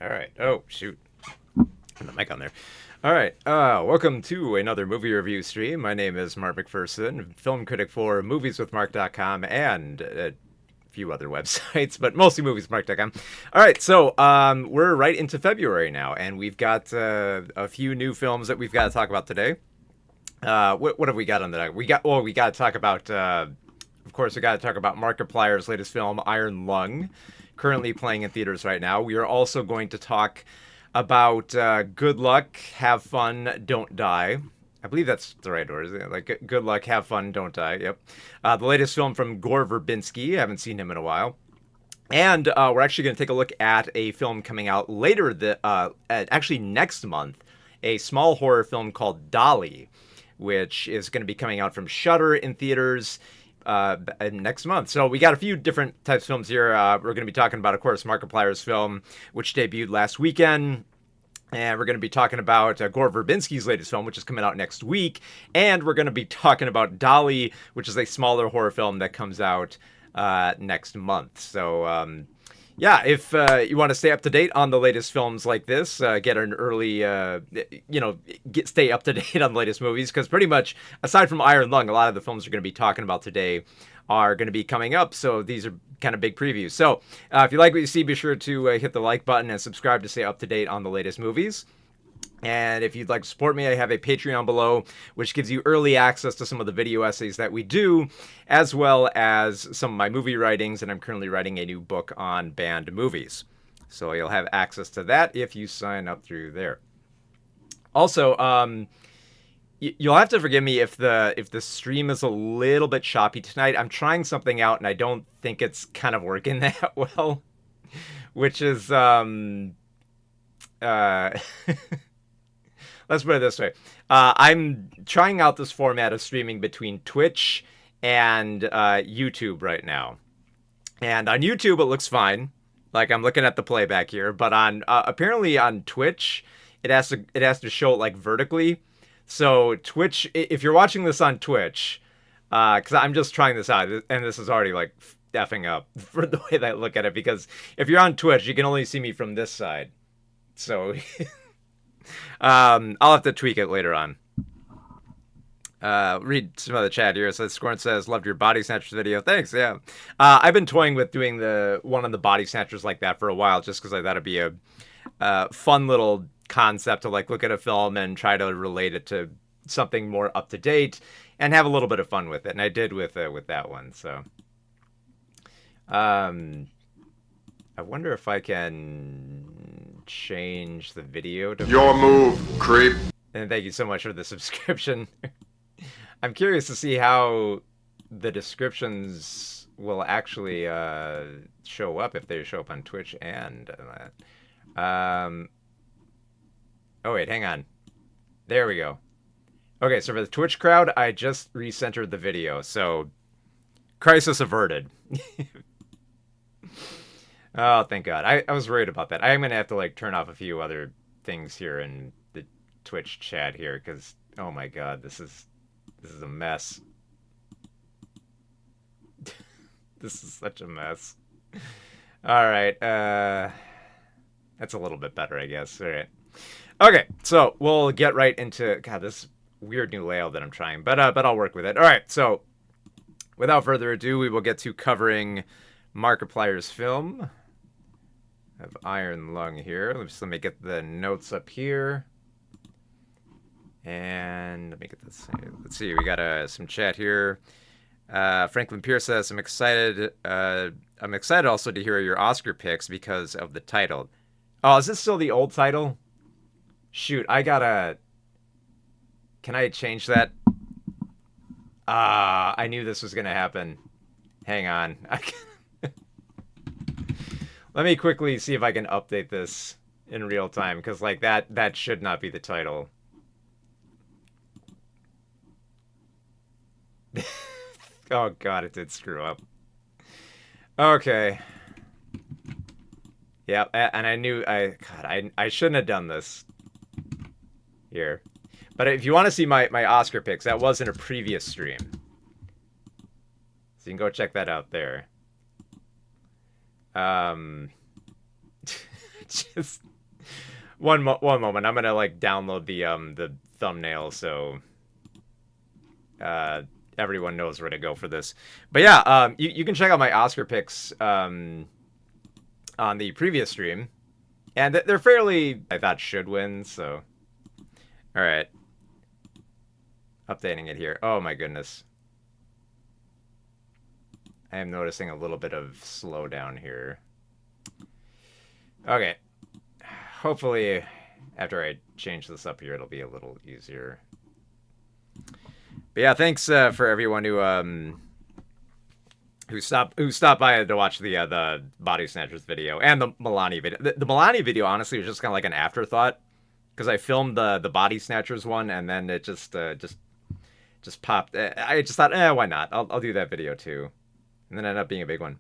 All right. Oh, shoot. Put the mic on there. All right. Welcome to another movie review stream. My name is Mark McPherson, film critic for movieswithmark.com and a few other websites, but mostly movieswithmark.com. All right. So we're right into February now, and we've got a few new films that we've got to talk about today. What have we got on the we got to talk about. Of course, we got to talk about Markiplier's latest film, Iron Lung, currently playing in theaters right now. We are also going to talk about Good Luck, Have Fun, Don't Die. I believe that's the right order, isn't it? Like, Good Luck, Have Fun, Don't Die. Yep. The latest film from Gore Verbinski. I haven't seen him in a while. And we're actually going to take a look at a film coming out actually next month, a small horror film called Dolly, which is going to be coming out from Shudder in theaters next month. So we got a few different types of films here. We're going to be talking about, of course, Markiplier's film, which debuted last weekend. And we're going to be talking about Gore Verbinski's latest film, which is coming out next week. And we're going to be talking about Dolly, which is a smaller horror film that comes out next month. So, yeah, if you want to stay up to date on the latest films like this, get an early, stay up to date on the latest movies, because pretty much, aside from Iron Lung, a lot of the films we're going to be talking about today are going to be coming up, so these are kind of big previews. So if you like what you see, be sure to hit the like button and subscribe to stay up to date on the latest movies. And if you'd like to support me, I have a Patreon below, which gives you early access to some of the video essays that we do, as well as some of my movie writings, and I'm currently writing a new book on banned movies. So you'll have access to that if you sign up through there. Also, you'll have to forgive me if the stream is a little bit choppy tonight. I'm trying something out, and I don't think it's kind of working that well, which is let's put it this way. I'm trying out this format of streaming between Twitch and YouTube right now. And on YouTube, it looks fine. Like, I'm looking at the playback here. But on apparently on Twitch, it has to show it, like, vertically. So Twitch, if you're watching this on Twitch, because I'm just trying this out, and this is already, like, effing up for the way that I look at it. Because if you're on Twitch, you can only see me from this side. So... I'll have to tweak it later on. Read some of the chat here. So Scorn says, loved your body snatchers video. Thanks, yeah. I've been toying with doing the one on the body snatchers like that for a while, just because I thought it'd be a fun little concept to, like, look at a film and try to relate it to something more up to date and have a little bit of fun with it. And I did with that one. So, I wonder if I can change the video to... Your move, creep. And thank you so much for the subscription. I'm curious to see how the descriptions will actually show up, if they show up on Twitch and that. Oh, wait, hang on. There we go. Okay, so for the Twitch crowd, I just recentered the video, so crisis averted. Oh, thank God. I was worried about that. I'm going to have to, like, turn off a few other things here in the Twitch chat here, because, oh my God, this is a mess. This is such a mess. All right. That's a little bit better, I guess. All right. Okay, so we'll get right into, God, this weird new layout that I'm trying, but I'll work with it. All right, so without further ado, we will get to covering Markiplier's film. I have Iron Lung here. Let me get the notes up here. And let me get this. Let's see. We got some chat here. Franklin Pierce says, I'm excited. I'm excited also to hear your Oscar picks because of the title. Oh, is this still the old title? Shoot, I gotta... Can I change that? I knew this was gonna happen. Hang on. Let me quickly see if I can update this in real time, because, like, that should not be the title. Oh, God, it did screw up. Okay. Yeah, and I knew... I shouldn't have done this. Here. But if you want to see my Oscar picks, that was in a previous stream. So you can go check that out there. Just one moment. I'm gonna like download the thumbnail so uh everyone knows where to go for this. But yeah, you can check out my Oscar picks on the previous stream, and they're fairly, I thought, should win. So all right, updating it here. Oh my goodness, I am noticing a little bit of slowdown here. Okay, hopefully after I change this up here, it'll be a little easier. But yeah, thanks for everyone who stopped by to watch the Body Snatchers video and the Milani video. The Milani video honestly was just kind of like an afterthought because I filmed the Body Snatchers one and then it just popped. I just thought, why not? I'll do that video too, and then it ended up being a big one.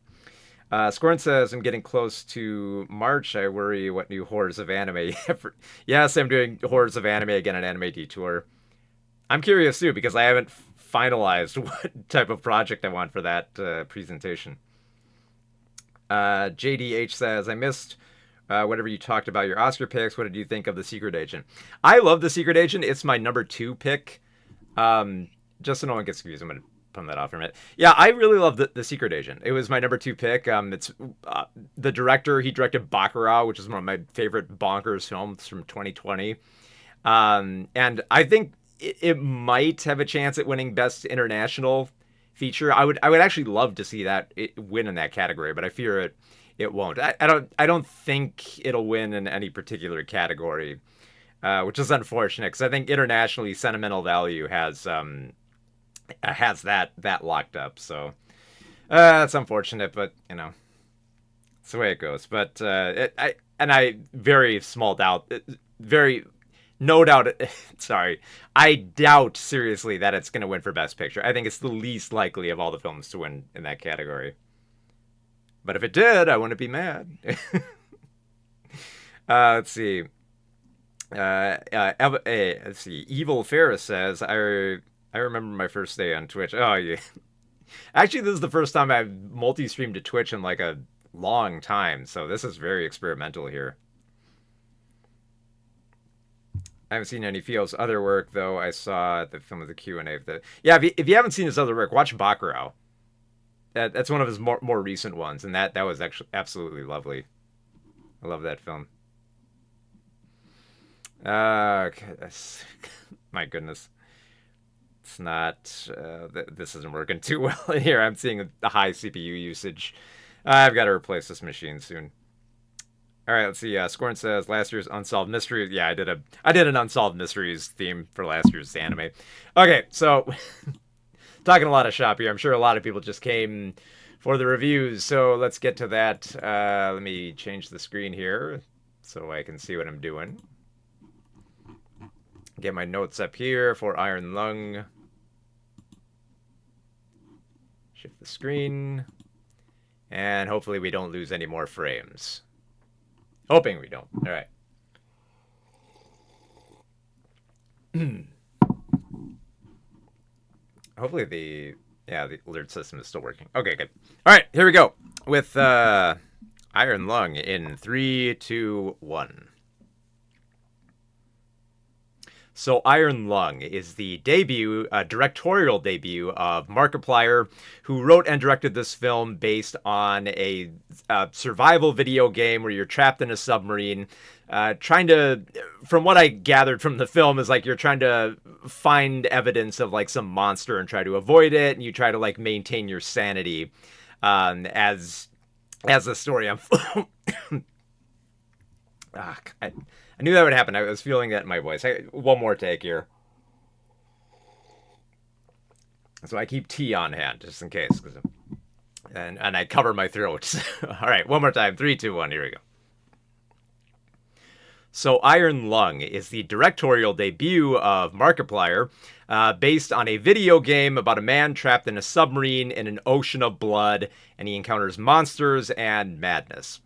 Scorn says, I'm getting close to March. I worry what new horrors of anime. Yes, I'm doing horrors of anime again at Anime Detour. I'm curious too because I haven't finalized what type of project I want for that presentation. JDH says, I missed whatever you talked about your Oscar picks. What did you think of The Secret Agent? I love The Secret Agent. It's my number 2 pick. Just so no one gets confused, I'm going to put that off for a minute. Yeah, I really love the Secret Agent. It was my number 2 pick. It's the director. He directed Bacurau, which is one of my favorite bonkers films from 2020. And I think it might have a chance at winning Best International Feature. I would actually love to see that win in that category, but I fear it won't. I don't think it'll win in any particular category, which is unfortunate because I think internationally Sentimental Value has that locked up. So that's unfortunate, but you know, it's the way it goes. But I very small doubt, no doubt, sorry, I doubt seriously that it's going to win for Best Picture. I think it's the least likely of all the films to win in that category. But if it did, I wouldn't be mad. Let's see. Let's see. Evil Ferris says, I remember my first day on Twitch. Oh, yeah. Actually, this is the first time I've multi-streamed to Twitch in like a long time, so this is very experimental here. I haven't seen any Fio's other work, though. I saw the film of the Q&A. Yeah, if you haven't seen his other work, watch Bacurau. That's one of his more recent ones, and that was actually absolutely lovely. I love that film. Okay, my goodness. It's not... this isn't working too well in here. I'm seeing a high CPU usage. I've got to replace this machine soon. All right, let's see. Scorn says last year's Unsolved Mysteries. Yeah, I did an Unsolved Mysteries theme for last year's anime. Okay, so talking a lot of shop here. I'm sure a lot of people just came for the reviews. So let's get to that. Let me change the screen here so I can see what I'm doing. Get my notes up here for Iron Lung. Shift the screen. And hopefully we don't lose any more frames. Hoping we don't. All right. Hopefully the alert system is still working. Okay, good. All right, here we go with Iron Lung in 3, 2, 1. So Iron Lung is the directorial debut of Markiplier, who wrote and directed this film based on a survival video game where you're trapped in a submarine, trying to, from what I gathered from the film, is like you're trying to find evidence of like some monster and try to avoid it, and you try to like maintain your sanity as the story unfolds. I knew that would happen. I was feeling that in my voice. One more take here. So I keep tea on hand, just in case. And I cover my throat. All right, one more time. 3, 2, 1. Here we go. So Iron Lung is the directorial debut of Markiplier, based on a video game about a man trapped in a submarine in an ocean of blood, and he encounters monsters and madness.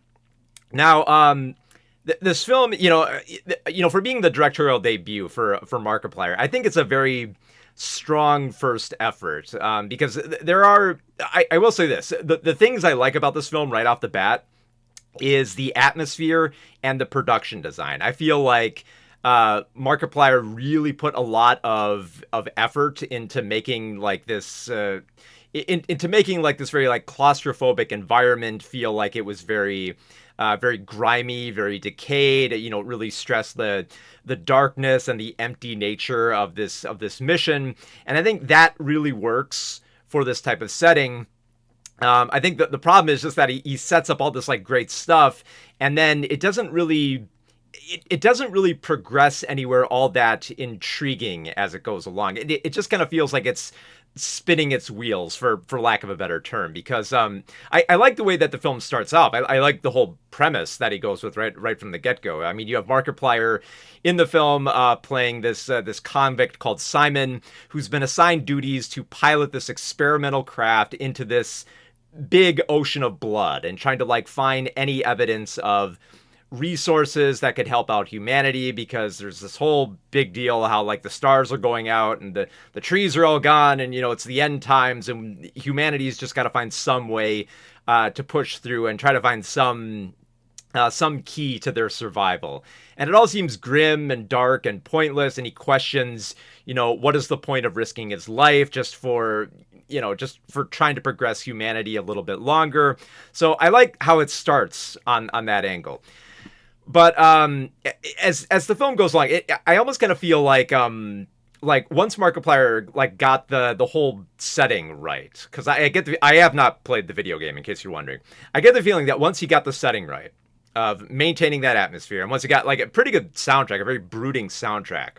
Now, this film, for being the directorial debut for Markiplier, I think it's a very strong first effort, because there are, I will say this, the things I like about this film right off the bat is the atmosphere and the production design. I feel like Markiplier really put a lot of effort into making like this into making like this very like claustrophobic environment feel like it was very very grimy, very decayed. You know, really stressed the darkness and the empty nature of this mission, and I think that really works for this type of setting. I think that the problem is just that he sets up all this like great stuff, and then it doesn't really progress anywhere all that intriguing as it goes along. It just kind of feels like it's spinning its wheels, for lack of a better term, because I like the way that the film starts off. I like the whole premise that he goes with right from the get-go. I mean, you have Markiplier in the film playing this convict called Simon, who's been assigned duties to pilot this experimental craft into this big ocean of blood and trying to like find any evidence of resources that could help out humanity, because there's this whole big deal how like the stars are going out and the trees are all gone, and you know, it's the end times, and humanity's just got to find some way to push through and try to find some key to their survival. And it all seems grim and dark and pointless, and he questions, you know, what is the point of risking his life just for trying to progress humanity a little bit longer. So I like how it starts on that angle. But as the film goes along, I almost kind of feel like once Markiplier like got the whole setting right, because I have not played the video game in case you're wondering. I get the feeling that once he got the setting right of maintaining that atmosphere, and once he got like a pretty good soundtrack, a very brooding soundtrack,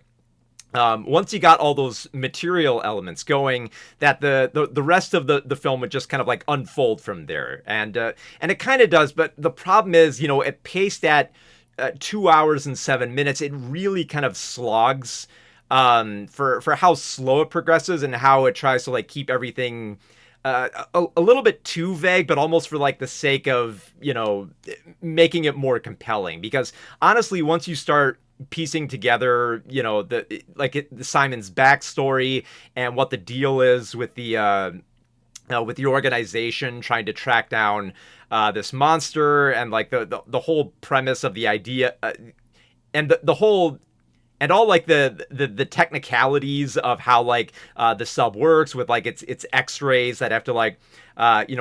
once you got all those material elements going, that the rest of the film would just kind of like unfold from there, and it kind of does. But the problem is, you know, it paced at 2 hours and 7 minutes. It really kind of slogs for how slow it progresses and how it tries to like keep everything a little bit too vague, but almost for like the sake of, you know, making it more compelling. Because honestly, once you start piecing together, you know, the Simon's backstory and what the deal is with the organization trying to track down this monster, and like the whole premise of the idea, and the whole, and all like the technicalities of how like the sub works with like its X-rays that have to like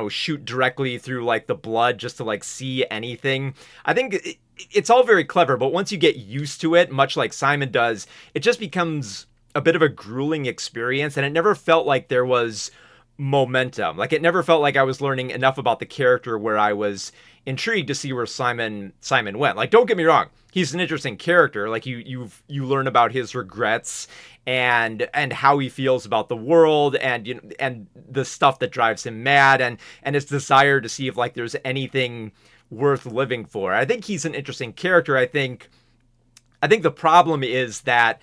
shoot directly through like the blood just to like see anything. I think it's all very clever, but once you get used to it, much like Simon does, it just becomes a bit of a grueling experience, and it never felt like there was momentum. Like, it never felt like I was learning enough about the character where I was intrigued to see where Simon went. Like, don't get me wrong, he's an interesting character. Like, you learn about his regrets and how he feels about the world, and and the stuff that drives him mad, and his desire to see if like there's anything worth living for. I think he's an interesting character. I think the problem is that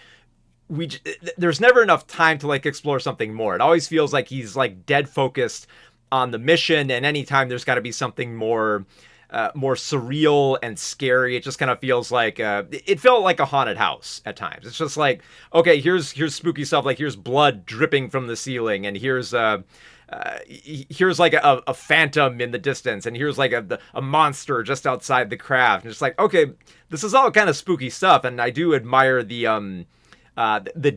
there's never enough time to like explore something more. It always feels like he's like dead focused on the mission, and anytime there's got to be something more surreal and scary, it just kind of feels like it felt like a haunted house at times. It's just like, okay, here's spooky stuff, like here's blood dripping from the ceiling, and here's like a phantom in the distance, and here's like a monster just outside the craft, and it's like, okay, this is all kind of spooky stuff, and I do admire the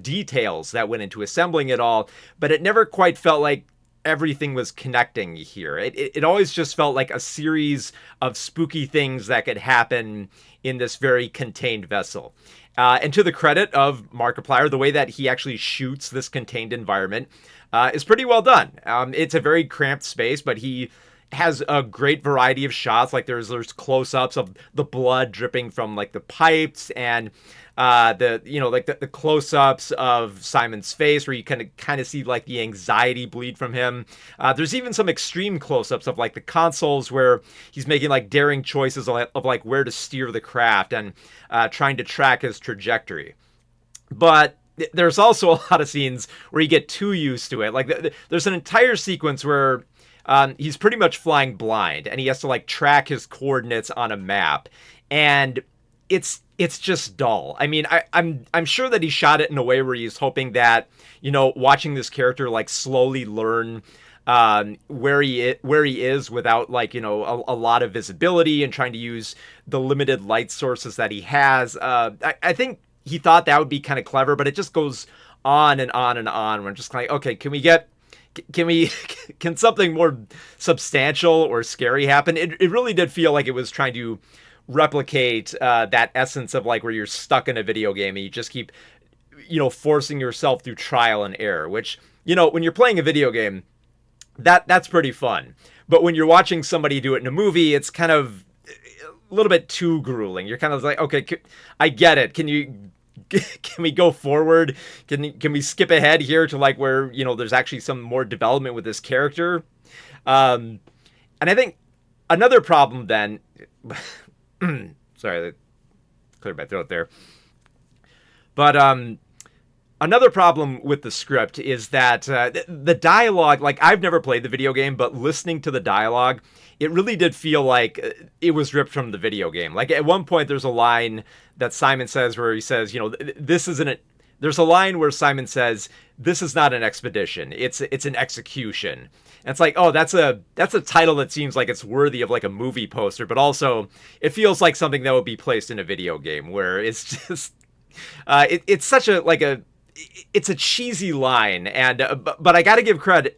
details that went into assembling it all, but it never quite felt like everything was connecting here. It always just felt like a series of spooky things that could happen in this very contained vessel. And to the credit of Markiplier, the way that he actually shoots this contained environment is pretty well done. It's a very cramped space, but he has a great variety of shots. Like there's close-ups of the blood dripping from like the pipes, and the close-ups of Simon's face where you kind of see like the anxiety bleed from him. There's even some extreme close-ups of like the consoles where he's making like daring choices of like where to steer the craft and trying to track his trajectory. But there's also a lot of scenes where you get too used to it. Like there's an entire sequence where he's pretty much flying blind, and he has to like track his coordinates on a map, and it's just dull. I mean, I'm sure that he shot it in a way where he's hoping that, watching this character like slowly learn where he is without like a lot of visibility, and trying to use the limited light sources that he has. I think he thought that would be kind of clever, but it just goes on and on and on. We're just like, okay, can something more substantial or scary happen? It really did feel like it was trying to replicate that essence of like where you're stuck in a video game and you just keep forcing yourself through trial and error, which when you're playing a video game, that's pretty fun. But when you're watching somebody do it in a movie, it's kind of a little bit too grueling. You're kind of like, okay, I get it. Can we go forward? Can we skip ahead here to like where there's actually some more development with this character? And I think another problem then, sorry, cleared my throat there. But another problem with the script is that the dialogue, like I've never played the video game, but listening to the dialogue, it really did feel like it was ripped from the video game. Like at one point there's a line that Simon says where he says, this isn't there's a line where Simon says, this is not an expedition, it's an execution. And it's like, oh, that's a title that seems like it's worthy of like a movie poster, but also it feels like something that would be placed in a video game where it's just it's such a it's a cheesy line, and but I gotta give credit.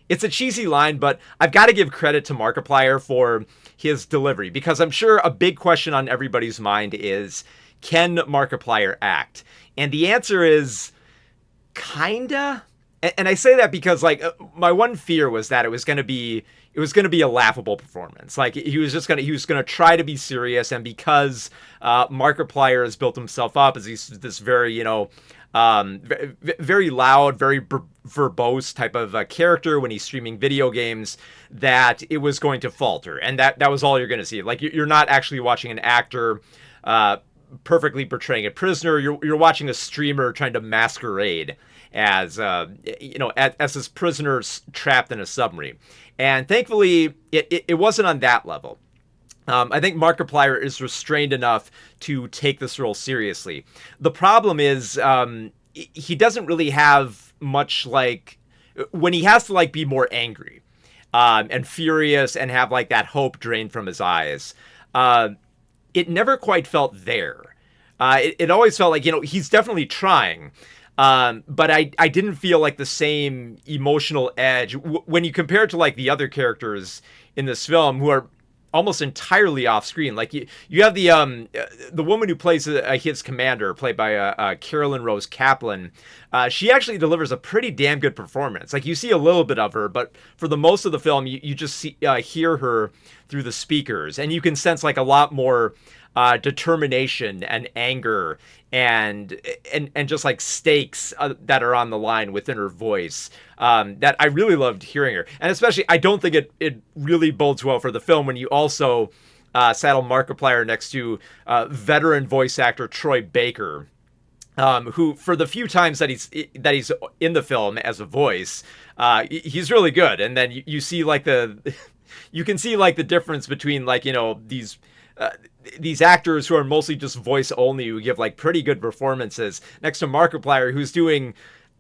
It's a cheesy line, but I've got to give credit to Markiplier for his delivery, because I'm sure a big question on everybody's mind is, can Markiplier act? And the answer is kinda. And I say that because like my one fear was that it was going to be a laughable performance. Like he was going to try to be serious, and because Markiplier has built himself up as he's this very very loud, very verbose type of character when he's streaming video games, that it was going to falter, and that was all you're going to see. Like you're not actually watching an actor perfectly portraying a prisoner. You're watching a streamer trying to masquerade as as this prisoner trapped in a submarine. And thankfully, it wasn't on that level. I think Markiplier is restrained enough to take this role seriously. The problem is he doesn't really have much, like, when he has to like be more angry and furious and have like that hope drained from his eyes. It never quite felt there. It always felt like, he's definitely trying. But I didn't feel like the same emotional edge when you compare it to like the other characters in this film who are almost entirely off screen. Like you have the woman who plays his commander, played by Carolyn Rose Kaplan. She actually delivers a pretty damn good performance. Like you see a little bit of her, but for the most of the film, you just hear her through the speakers, and you can sense like a lot more determination and anger and just like stakes that are on the line within her voice, that I really loved hearing her. And especially, I don't think it really bodes well for the film when you also saddle Markiplier next to veteran voice actor Troy Baker, who for the few times that he's in the film as a voice, he's really good. And then you see like you can see like the difference between like these actors who are mostly just voice only, who give like pretty good performances, next to Markiplier, who's doing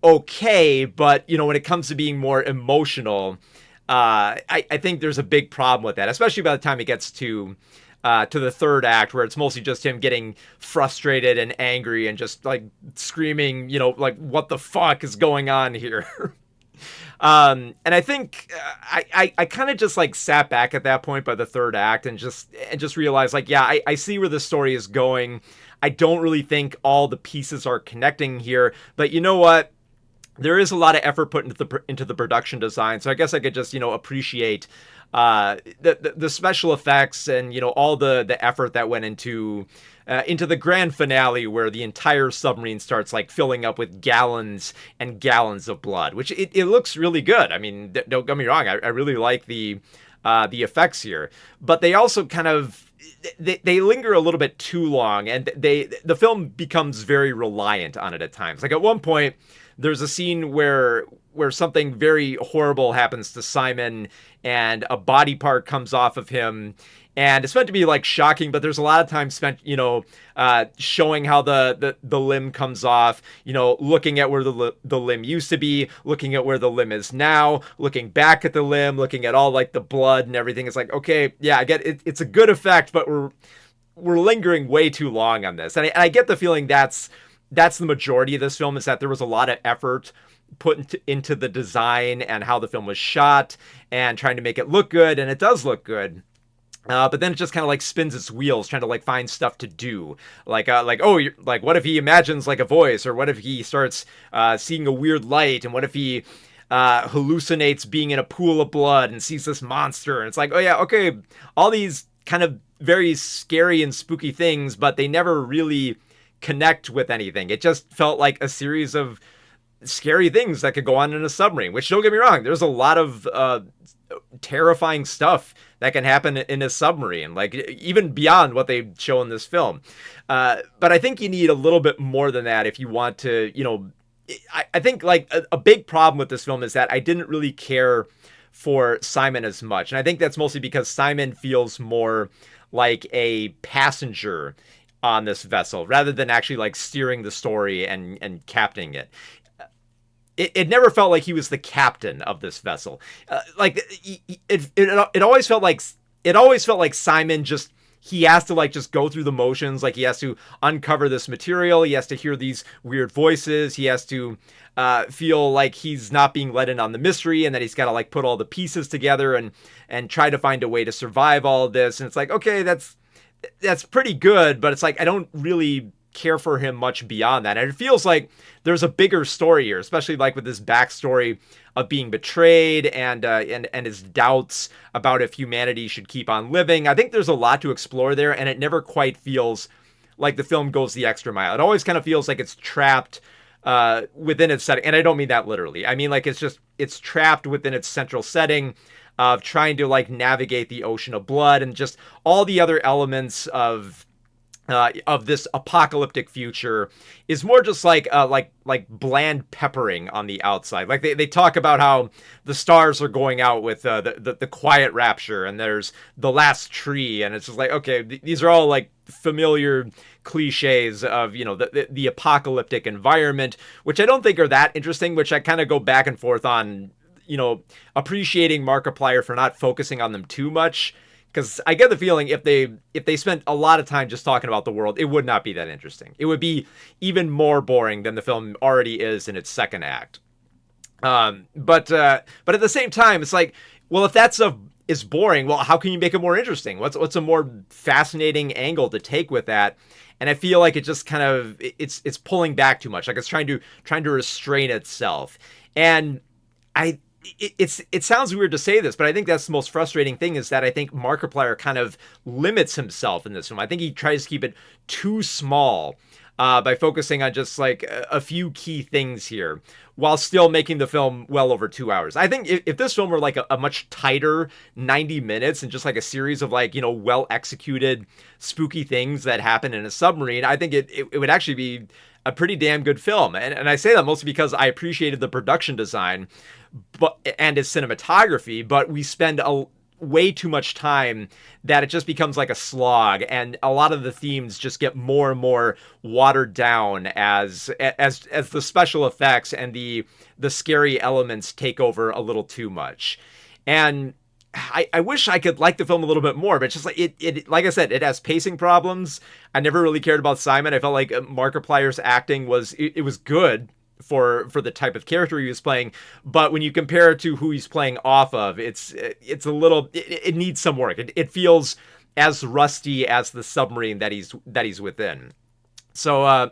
okay, but when it comes to being more emotional, I think there's a big problem with that, especially by the time it gets to the third act, where it's mostly just him getting frustrated and angry and just like screaming, like, what the fuck is going on here? And I think I kind of just like sat back at that point by the third act and just realized, like, yeah, I see where the story is going. I don't really think all the pieces are connecting here, but you know what? There is a lot of effort put into the production design, so I guess I could just appreciate the special effects and all the effort that went into the grand finale, where the entire submarine starts like filling up with gallons and gallons of blood, which it looks really good. I mean, don't get me wrong, I really like the effects here, but they also kind of they linger a little bit too long, and the film becomes very reliant on it at times. Like at one point, there's a scene where where something very horrible happens to Simon and a body part comes off of him. And it's meant to be like shocking, but there's a lot of time spent, showing how the limb comes off, looking at where the limb used to be, looking at where the limb is now, looking back at the limb, looking at all like the blood and everything. It's like, okay, yeah, I get it. It's a good effect, but we're lingering way too long on this. And I get the feeling that's the majority of this film, is that there was a lot of effort put into the design and how the film was shot and trying to make it look good. And it does look good. But then it just kind of like spins its wheels trying to like find stuff to do. Like what if he imagines like a voice, or what if he starts seeing a weird light, and what if he hallucinates being in a pool of blood and sees this monster. And it's like, oh yeah, okay, all these kind of very scary and spooky things, but they never really connect with anything. It just felt like a series of scary things that could go on in a submarine, which, don't get me wrong, there's a lot of terrifying stuff that can happen in a submarine, like even beyond what they show in this film. But I think you need a little bit more than that if you want to, I think like a big problem with this film is that I didn't really care for Simon as much. And I think that's mostly because Simon feels more like a passenger on this vessel rather than actually like steering the story and captaining it. It never felt like he was the captain of this vessel. It always felt like Simon just, he has to like just go through the motions. Like he has to uncover this material. He has to hear these weird voices. He has to feel like he's not being let in on the mystery, and that he's got to like put all the pieces together and try to find a way to survive all of this. And it's like, okay, that's pretty good, but it's like I don't really care for him much beyond that. And it feels like there's a bigger story here, especially like with this backstory of being betrayed and his doubts about if humanity should keep on living. I think there's a lot to explore there, and it never quite feels like the film goes the extra mile. It always kind of feels like it's trapped within its setting. And I don't mean that literally. I mean like it's trapped within its central setting of trying to like navigate the ocean of blood and just all the other elements of this apocalyptic future is more just like bland peppering on the outside. Like they talk about how the stars are going out with the quiet rapture, and there's the last tree, and it's just like, okay, these are all like familiar cliches of the apocalyptic environment, which I don't think are that interesting, which I kind of go back and forth on, appreciating Markiplier for not focusing on them too much. Because I get the feeling if they spent a lot of time just talking about the world, it would not be that interesting. It would be even more boring than the film already is in its second act. But at the same time, it's like, well, if that's is boring, well, how can you make it more interesting? What's a more fascinating angle to take with that? And I feel like it just kind of it's pulling back too much. Like it's trying to restrain itself. And it sounds weird to say this, but I think that's the most frustrating thing, is that I think Markiplier kind of limits himself in this film. I think he tries to keep it too small by focusing on just like a few key things here, while still making the film well over 2 hours. I think if this film were like a much tighter 90 minutes and just like a series of like, well executed spooky things that happen in a submarine, I think it would actually be a pretty damn good film. And I say that mostly because I appreciated the production design and its cinematography, but we spend way too much time that it just becomes like a slog, and a lot of the themes just get more and more watered down as the special effects and the scary elements take over a little too much. And I wish I could like the film a little bit more, but it's just like it like I said, it has pacing problems. I never really cared about Simon. I felt like Markiplier's acting was good for the type of character he was playing, but when you compare it to who he's playing off of, it's a little, it needs some work. It feels as rusty as the submarine that he's within. So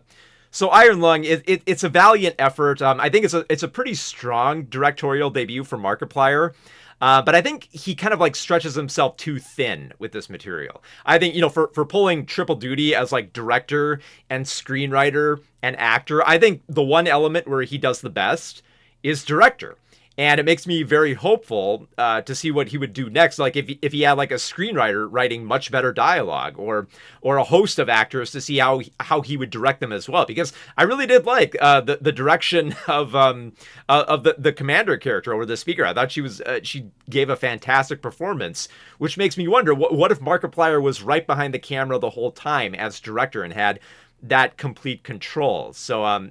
Iron Lung, it's a valiant effort. I think it's a pretty strong directorial debut for Markiplier. But I think he kind of like stretches himself too thin with this material. I think, for pulling triple duty as like director and screenwriter and actor, I think the one element where he does the best is director. And it makes me very hopeful to see what he would do next. Like if he had like a screenwriter writing much better dialogue, or a host of actors to see how he would direct them as well. Because I really did like the direction of the commander character, or the speaker. I thought she gave a fantastic performance, which makes me wonder what if Markiplier was right behind the camera the whole time as director and had that complete control. So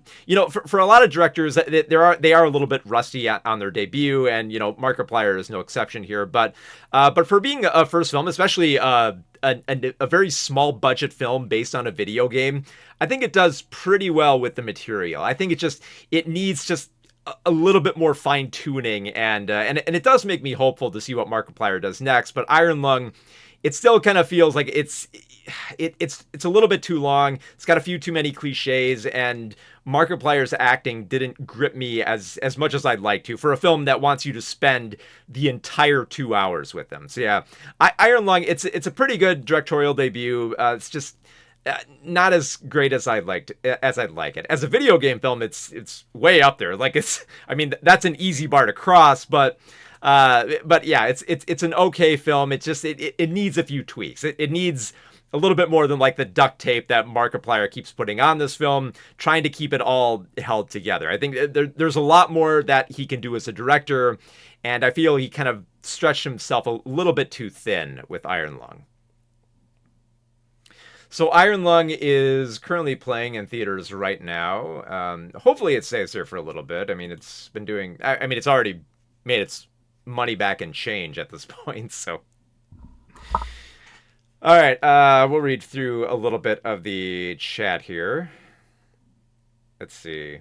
for a lot of directors, they are a little bit rusty on their debut, and Markiplier is no exception here. But for being a first film, especially a very small budget film based on a video game, I think it does pretty well with the material. I think it needs just a little bit more fine tuning, and it does make me hopeful to see what Markiplier does next. But Iron Lung, it still kind of feels like it's a little bit too long. It's got a few too many cliches, and Markiplier's acting didn't grip me as much as I'd like to for a film that wants you to spend the entire 2 hours with them. So yeah, Iron Lung, it's a pretty good directorial debut. It's just not as great as I'd like it. As a video game film, it's way up there. Like that's an easy bar to cross, but yeah, it's an okay film. It needs a few tweaks. It needs a little bit more than like the duct tape that Markiplier keeps putting on this film, trying to keep it all held together. I think there's a lot more that he can do as a director, and I feel he kind of stretched himself a little bit too thin with Iron Lung. So Iron Lung is currently playing in theaters right now. Hopefully it stays there for a little bit. I mean, it's already made its money back in change at this point, so... All right, we'll read through a little bit of the chat here. Let's see.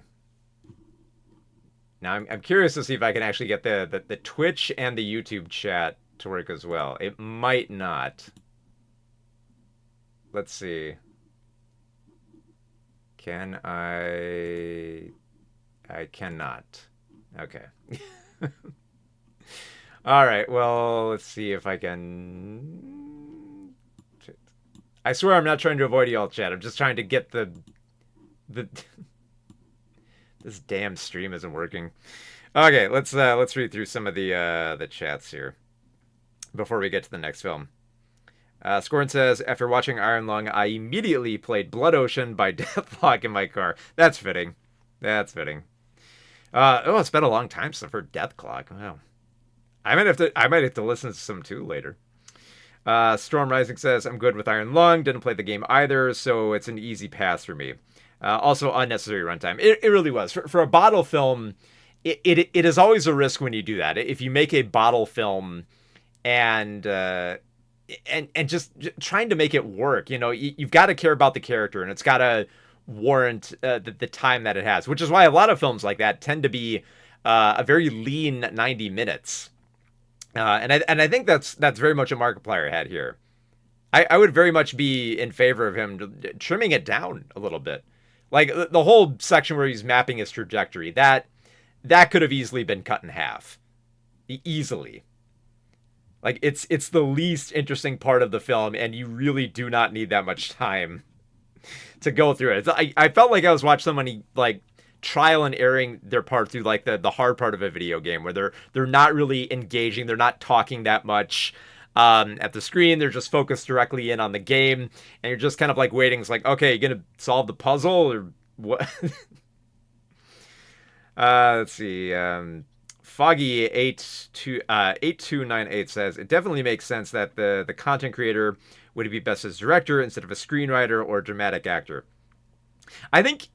Now, I'm curious to see if I can actually get the Twitch and the YouTube chat to work as well. It might not. Let's see. Can I... I cannot. Okay. All right, well, let's see if I can... I swear I'm not trying to avoid y'all chat. I'm just trying to get the this damn stream isn't working. Okay, let's read through some of the chats here before we get to the next film. Scorn says, after watching Iron Lung, I immediately played Blood Ocean by Deathlock in my car. That's fitting. That's fitting. It's been a long time since I've heard Deathlock. Wow. I might have to listen to some too later. Storm Rising says, I'm good with Iron Lung, didn't play the game either, so it's an easy pass for me. Also, unnecessary runtime. It really was. For a bottle film, it is always a risk when you do that. If you make a bottle film and just trying to make it work, you've got to care about the character, and it's got to warrant the time that it has, which is why a lot of films like that tend to be a very lean 90 minutes. And I think that's very much what Markiplier had here. I would very much be in favor of him trimming it down a little bit. Like the whole section where he's mapping his trajectory, that could have easily been cut in half. Easily. Like it's the least interesting part of the film, and you really do not need that much time to go through it. I felt like I was watching somebody like trial and erring their part through like the hard part of a video game where they're not really engaging, they're not talking that much at the screen, they're just focused directly in on the game, and you're just kind of like waiting. It's like, okay, you gonna solve the puzzle or what? Let's see. Foggy 8298 says, it definitely makes sense that the content creator would be best as director instead of a screenwriter or this actor. I think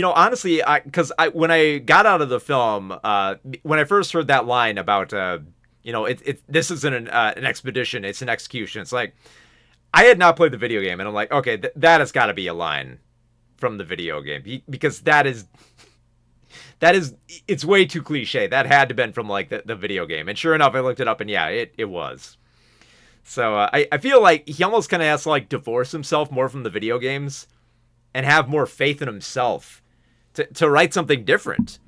honestly, because when I got out of the film, when I first heard that line about, this isn't an expedition, it's an execution. It's like, I had not played the video game, and I'm like, okay, that has got to be a line from the video game, because it's way too cliche. That had to have been from like the video game. And sure enough, I looked it up, and yeah, it was. So I feel like he almost kind of has to like divorce himself more from the video games and have more faith in himself to write something different.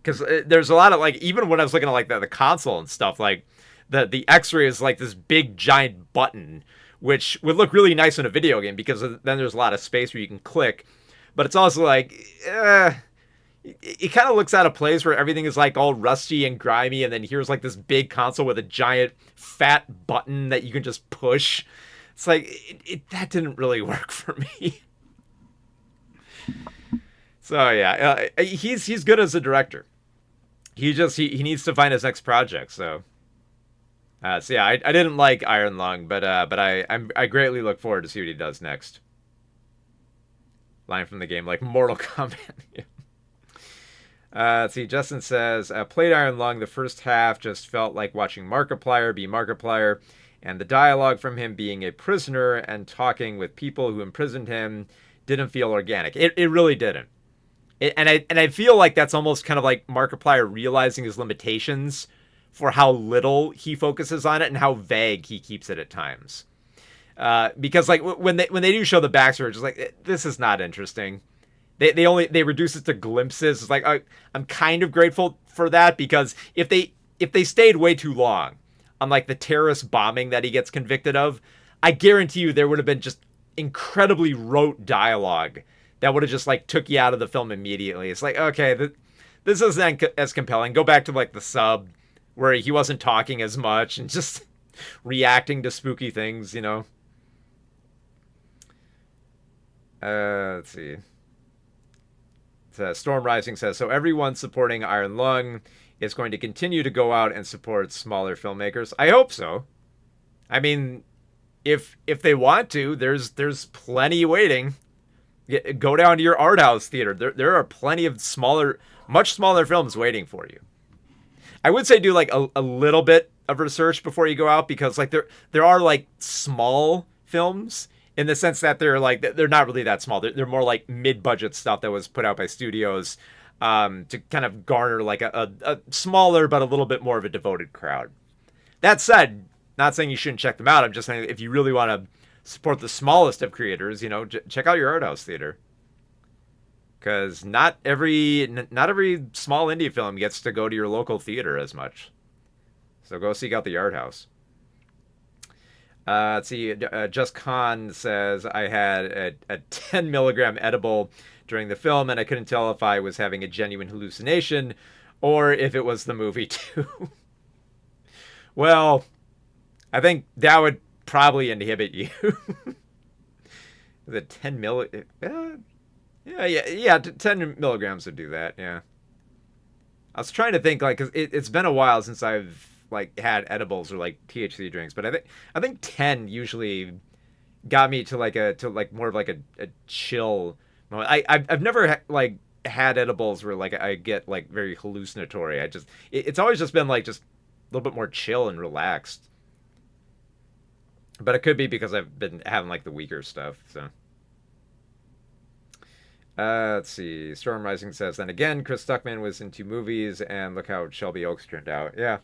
Because there's a lot of like, even when I was looking at like the console and stuff, like the X-ray is like this big giant button, which would look really nice in a video game because then there's a lot of space where you can click. But it's also like, it kind of looks out of place where everything is like all rusty and grimy, and then here's like this big console with a giant fat button that you can just push. It's like that didn't really work for me. So yeah, he's good as a director. He needs to find his next project. So yeah, I didn't like Iron Lung, but I greatly look forward to see what he does next. Line from the game, like Mortal Kombat. Let's see, Justin says, played Iron Lung. The first half just felt like watching Markiplier be Markiplier, and the dialogue from him being a prisoner and talking with people who imprisoned him didn't feel organic. It really didn't. And I feel like that's almost kind of like Markiplier realizing his limitations for how little he focuses on it and how vague he keeps it at times. Because like when they do show the backstory, it's just like, this is not interesting. They reduce it to glimpses. It's like I'm kind of grateful for that, because if they stayed way too long on like the terrorist bombing that he gets convicted of, I guarantee you there would have been just incredibly rote dialogue that would have just like took you out of the film immediately. It's like, okay, this isn't as compelling. Go back to like the sub where he wasn't talking as much and just reacting to spooky things, you know. Let's see. Storm Rising says, so everyone supporting Iron Lung is going to continue to go out and support smaller filmmakers. I hope so. I mean, if they want to, there's plenty waiting. Go down to your art house theater. There are plenty of much smaller films waiting for you. I would say do like a little bit of research before you go out, because like there are like small films in the sense that they're not really that small. They're more like mid-budget stuff that was put out by studios to kind of garner like a smaller but a little bit more of a devoted crowd. That said, not saying you shouldn't check them out. I'm just saying if you really want to support the smallest of creators, you know, check out your art house theater. Because not every small indie film gets to go to your local theater as much. So go seek out the art house. Let's see. Just Khan says, I had a 10 milligram edible during the film, and I couldn't tell if I was having a genuine hallucination or if it was the movie too. Well, I think that would probably inhibit you. The 10 yeah, 10 milligrams would do that. Yeah. I was trying to think, like, cause it's been a while since I've like had edibles or like THC drinks, but I think 10 usually got me to like more of like a chill moment. I've never like had edibles where like I get like very hallucinatory. It's always just been like just a little bit more chill and relaxed. But it could be because I've been having like the weaker stuff. So let's see. Storm Rising says, then again, Chris Stuckman was in 2 movies, and look how Shelby Oaks turned out. Yeah.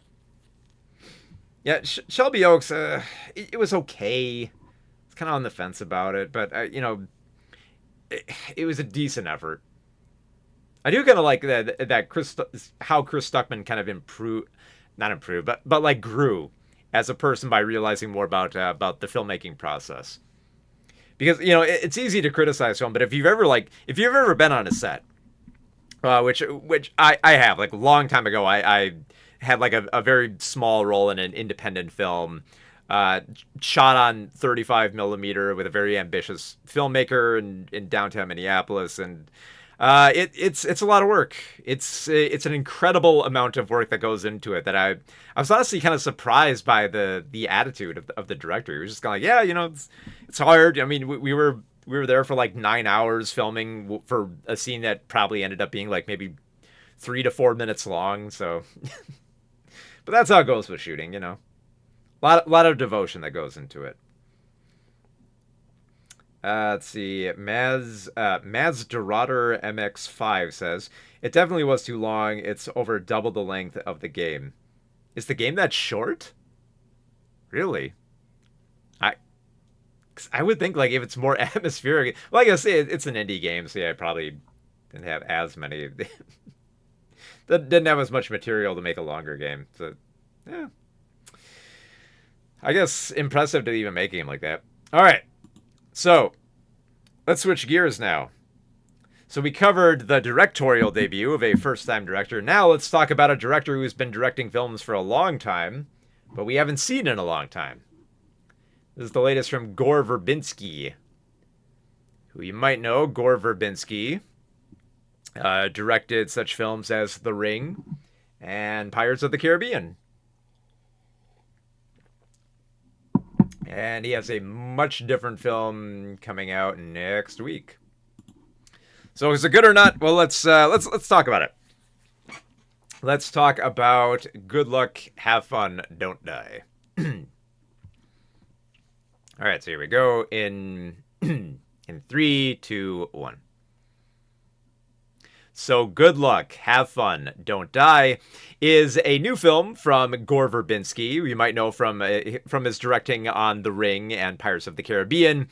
Yeah, Shelby Oaks, it was okay. It's kind of on the fence about it, but, you know, it was a decent effort. I do kind of like that how Chris Stuckman kind of not improved, but like grew as a person by realizing more about the filmmaking process. Because, you know, it's easy to criticize film, but if you've ever been on a set, which I have, like a long time ago, I had like a very small role in an independent film, shot on 35 millimeter with a very ambitious filmmaker in downtown Minneapolis, and it's a lot of work. It's an incredible amount of work that goes into it. That I was honestly kind of surprised by the attitude of the director. He was just kind of like, yeah, you know, it's hard. I mean, we were there for like 9 hours filming for a scene that probably ended up being like maybe 3 to 4 minutes long. So, but that's how it goes with shooting, you know. A lot of devotion that goes into it. Let's see. Maz Dorado MX5 says, it definitely was too long. It's over double the length of the game. Is the game that short? Really? I would think like if it's more atmospheric. Well, I guess it's an indie game, so yeah, I probably didn't have as many. Didn't have as much material to make a longer game. So, yeah. I guess impressive to even make a game like that. All right. So, let's switch gears now. So we covered the directorial debut of a first-time director. Now let's talk about a director who's been directing films for a long time, but we haven't seen in a long time. This is the latest from Gore Verbinski, who you might know. Gore Verbinski directed such films as The Ring and Pirates of the Caribbean. And he has a much different film coming out next week. So is it good or not? Well, let's talk about it. Let's talk about Good Luck, Have Fun, Don't Die. All right, so here we go in 3, 2, 1. So Good Luck, Have Fun, Don't Die is a new film from Gore Verbinski, who you might know from his directing on The Ring and Pirates of the Caribbean.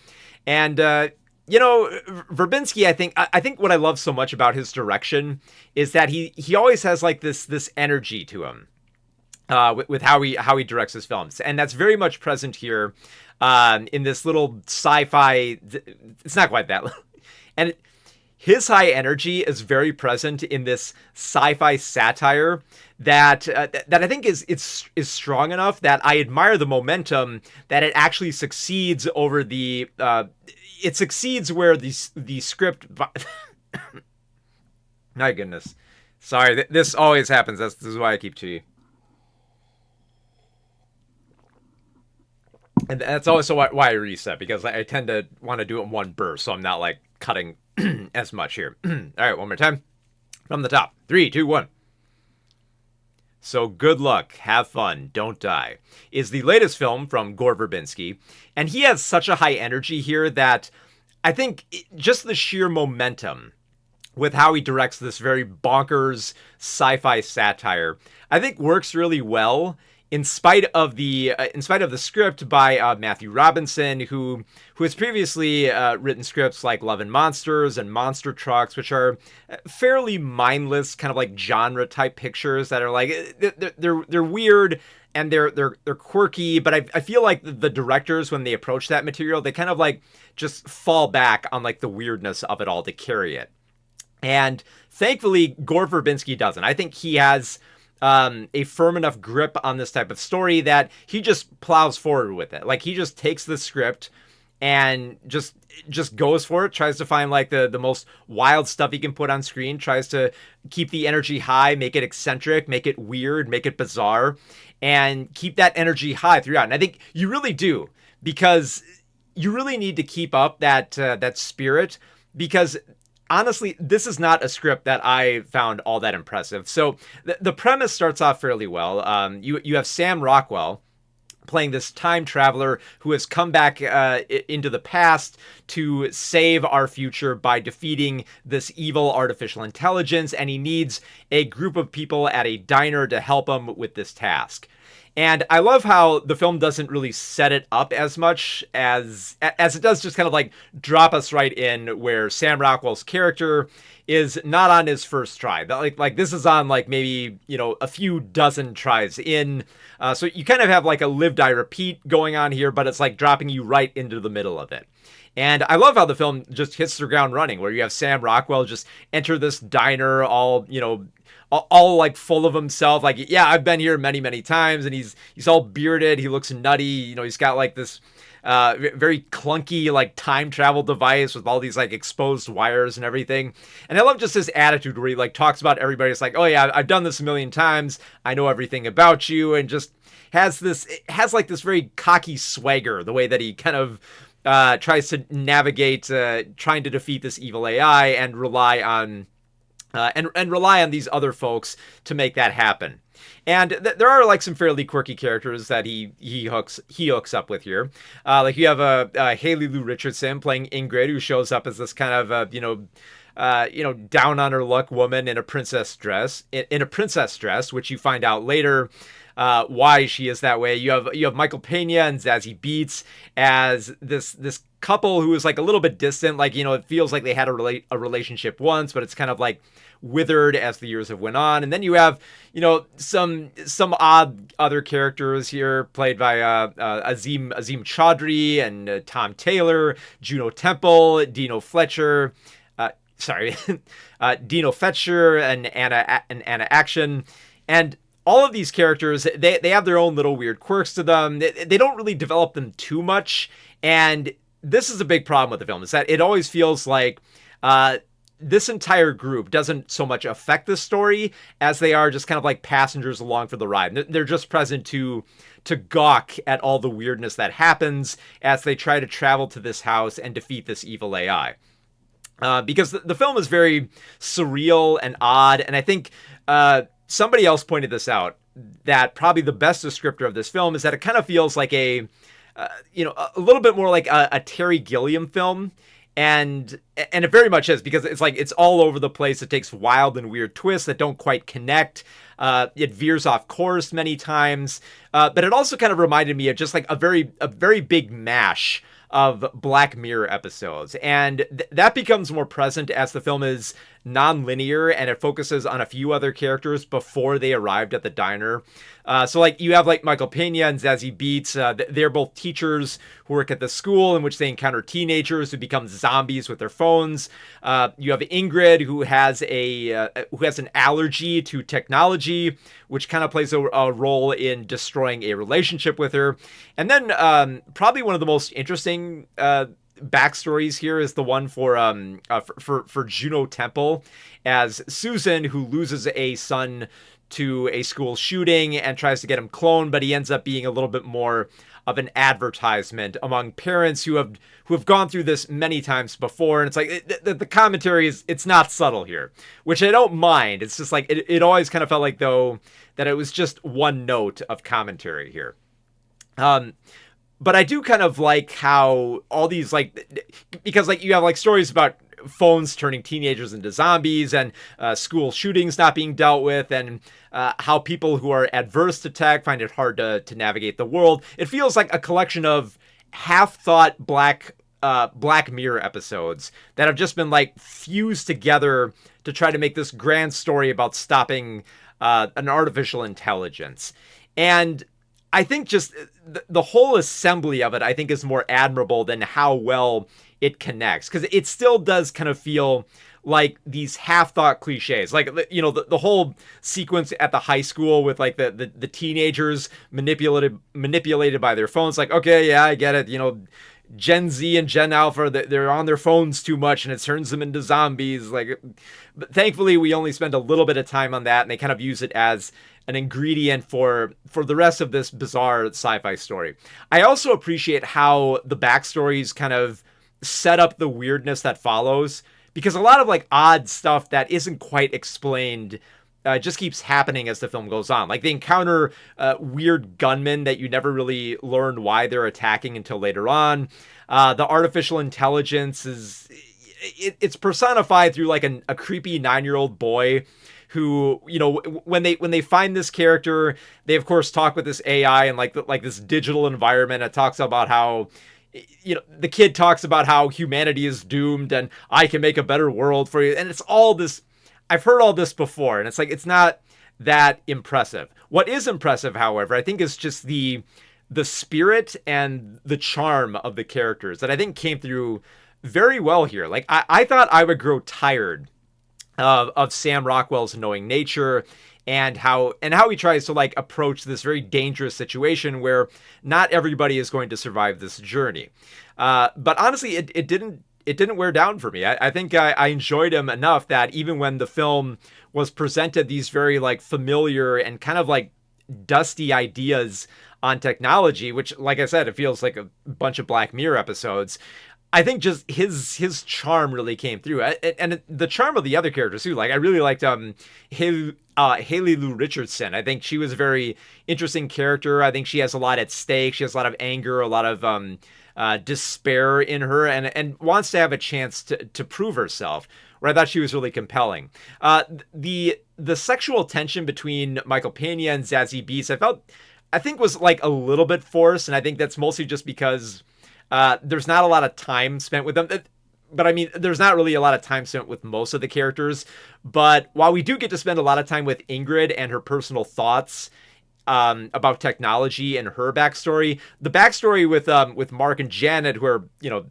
And Verbinski, I think what I love so much about his direction is that he always has like this energy to him with how he directs his films, and that's very much present here in this little sci-fi. It's not quite that little, and his high energy is very present in this sci-fi satire that I think is strong enough that I admire the momentum that it actually succeeds over the. It succeeds where the script. My goodness, sorry. This always happens. This is why I keep tea. And that's also why I reset, because I tend to want to do it in one burst, so I'm not like cutting as much here. All right, one more time. From the top. 3, 2, 1. So Good Luck, Have Fun, Don't Die is the latest film from Gore Verbinski. And he has such a high energy here that I think just the sheer momentum with how he directs this very bonkers sci-fi satire, I think works really well in spite of the script by Matthew Robinson, who has previously written scripts like Love and Monsters and Monster Trucks, which are fairly mindless, kind of like genre type pictures that are like they're weird and they're quirky. But I feel like the directors, when they approach that material, they kind of like just fall back on like the weirdness of it all to carry it. And thankfully, Gore Verbinski doesn't. I think he has a firm enough grip on this type of story that he just plows forward with it. Like, he just takes the script and just goes for it, tries to find like the most wild stuff he can put on screen, tries to keep the energy high, make it eccentric, make it weird, make it bizarre, and keep that energy high throughout. And I think you really do, because you really need to keep up that spirit, because honestly, this is not a script that I found all that impressive. So the premise starts off fairly well. You have Sam Rockwell playing this time traveler who has come back into the past to save our future by defeating this evil artificial intelligence, and he needs a group of people at a diner to help him with this task. And I love how the film doesn't really set it up as much as it does just kind of like drop us right in where Sam Rockwell's character is not on his first try. Like this is on like maybe, a few dozen tries in. So you kind of have like a live, die, repeat going on here, but it's like dropping you right into the middle of it. And I love how the film just hits the ground running, where you have Sam Rockwell just enter this diner all like full of himself. Like, yeah, I've been here many, many times. And he's all bearded. He looks nutty. He's got like this very clunky like time travel device with all these like exposed wires and everything. And I love just his attitude where he like talks about everybody. It's like, oh yeah, I've done this a million times. I know everything about you. And just has like this very cocky swagger, the way that he kind of tries to navigate trying to defeat this evil AI and rely on these other folks to make that happen. And there are like some fairly quirky characters that he hooks up with here. Like you have Haley Lou Richardson playing Ingrid, who shows up as this kind of down on her luck woman in a princess dress, which you find out later why she is that way. You have Michael Pena and Zazie Beetz as this couple who is like a little bit distant. Like, it feels like they had a relationship once, but it's kind of like withered as the years have went on. And then you have, some odd other characters here played by Azim Chaudhry and Tom Taylor, Juno Temple, Dino Fletcher. sorry, Dino Fetcher and Anna Action, and all of these characters, they have their own little weird quirks to them. They don't really develop them too much, and this is a big problem with the film, is that it always feels like this entire group doesn't so much affect the story as they are just kind of like passengers along for the ride. They're just present to gawk at all the weirdness that happens as they try to travel to this house and defeat this evil AI. Because the film is very surreal and odd, and I think somebody else pointed this out, that probably the best descriptor of this film is that it kind of feels like a little bit more like a Terry Gilliam film. And it very much is, because it's like it's all over the place. It takes wild and weird twists that don't quite connect. It veers off course many times. But it also kind of reminded me of just like a very big mash of Black Mirror episodes. And that becomes more present as the film is non-linear and it focuses on a few other characters before they arrived at the diner. So like you have like Michael Pena and Zazie Beetz. They're both teachers who work at the school in which they encounter teenagers who become zombies with their phones. You have Ingrid, who has an allergy to technology, which kind of plays a role in destroying a relationship with her. And then probably one of the most interesting backstories here is the one for Juno Temple as Susan, who loses a son to a school shooting and tries to get him cloned, but he ends up being a little bit more of an advertisement among parents who have gone through this many times before. And it's like the commentary it's not subtle here, which I don't mind. It's just like it always kind of felt like, though, that it was just one note of commentary here. But I do kind of like how all these, because you have like stories about phones turning teenagers into zombies and school shootings not being dealt with, and how people who are adverse to tech find it hard to navigate the world. It feels like a collection of half-thought Black Mirror episodes that have just been like fused together to try to make this grand story about stopping an artificial intelligence. And I think just the whole assembly of it, I think, is more admirable than how well it connects, because it still does kind of feel like these half-thought cliches, like, you know, the whole sequence at the high school with like the teenagers manipulated by their phones. Like, okay, yeah, I get it. You know, Gen Z and Gen Alpha, they're on their phones too much and it turns them into zombies. Like, but thankfully, we only spend a little bit of time on that, and they kind of use it as an ingredient for the rest of this bizarre sci-fi story. I also appreciate how the backstories kind of set up the weirdness that follows, because a lot of like odd stuff that isn't quite explained just keeps happening as the film goes on. Like they encounter weird gunmen that you never really learn why they're attacking until later on. The artificial intelligence it's personified through like a creepy 9-year-old boy who, you know, when they find this character, they of course talk with this AI and like this digital environment. It talks about how, you know, the kid talks about how humanity is doomed and I can make a better world for you. And it's all this, I've heard all this before, and it's like, it's not that impressive. What is impressive, however, I think is just the spirit and the charm of the characters that I think came through very well here. Like I thought I would grow tired of Sam Rockwell's knowing nature and how he tries to like approach this very dangerous situation where not everybody is going to survive this journey. But honestly, it didn't wear down for me. I think I enjoyed him enough that even when the film was presented these very like familiar and kind of like dusty ideas on technology, which, like I said, it feels like a bunch of Black Mirror episodes, I think just his charm really came through, and the charm of the other characters too. Like I really liked Haley Lou Richardson. I think she was a very interesting character. I think she has a lot at stake. She has a lot of anger, a lot of despair in her, and wants to have a chance to prove herself. Where I thought she was really compelling. The sexual tension between Michael Pena and Zazie Beetz, I think was like a little bit forced, and I think that's mostly just because there's not a lot of time spent with them. But I mean, there's not really a lot of time spent with most of the characters. But while we do get to spend a lot of time with Ingrid and her personal thoughts about technology and her backstory, the backstory with Mark and Janet, who are, you know,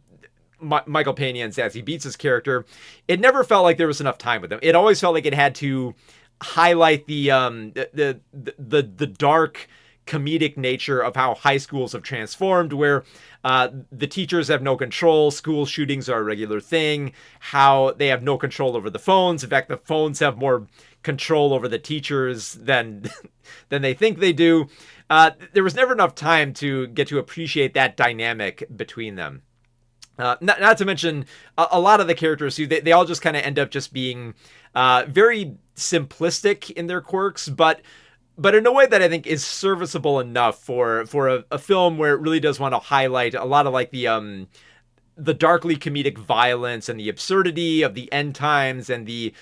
Michael Pena and Zazie Beetz' character, it never felt like there was enough time with them. It always felt like it had to highlight the dark comedic nature of how high schools have transformed, where the teachers have no control, school shootings are a regular thing, how they have no control over the phones. In fact, the phones have more control over the teachers than they think they do. There was never enough time to get to appreciate that dynamic between them. Not to mention a lot of the characters who they all just kind of end up just being very simplistic in their quirks, but in a way that I think is serviceable enough for a film where it really does want to highlight a lot of like the darkly comedic violence and the absurdity of the end times and the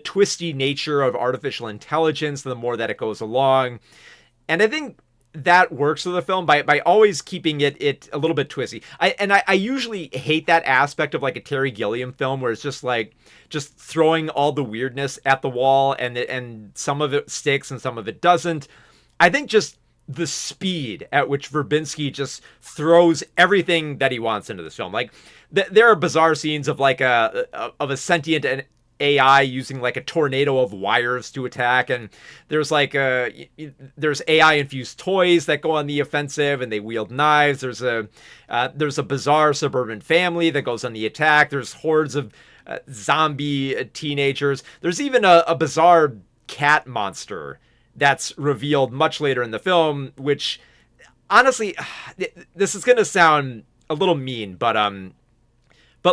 twisty nature of artificial intelligence the more that it goes along. And I think that works with the film by always keeping it a little bit twisty. I usually hate that aspect of like a Terry Gilliam film where it's just throwing all the weirdness at the wall and some of it sticks and some of it doesn't. I think just the speed at which Verbinski just throws everything that he wants into this film. Like there are bizarre scenes of like a sentient and AI using like a tornado of wires to attack, and there's like there's AI infused toys that go on the offensive and they wield knives. There's a bizarre suburban family that goes on the attack. There's hordes of zombie teenagers. There's even a bizarre cat monster that's revealed much later in the film, which honestly, this is gonna sound a little mean, but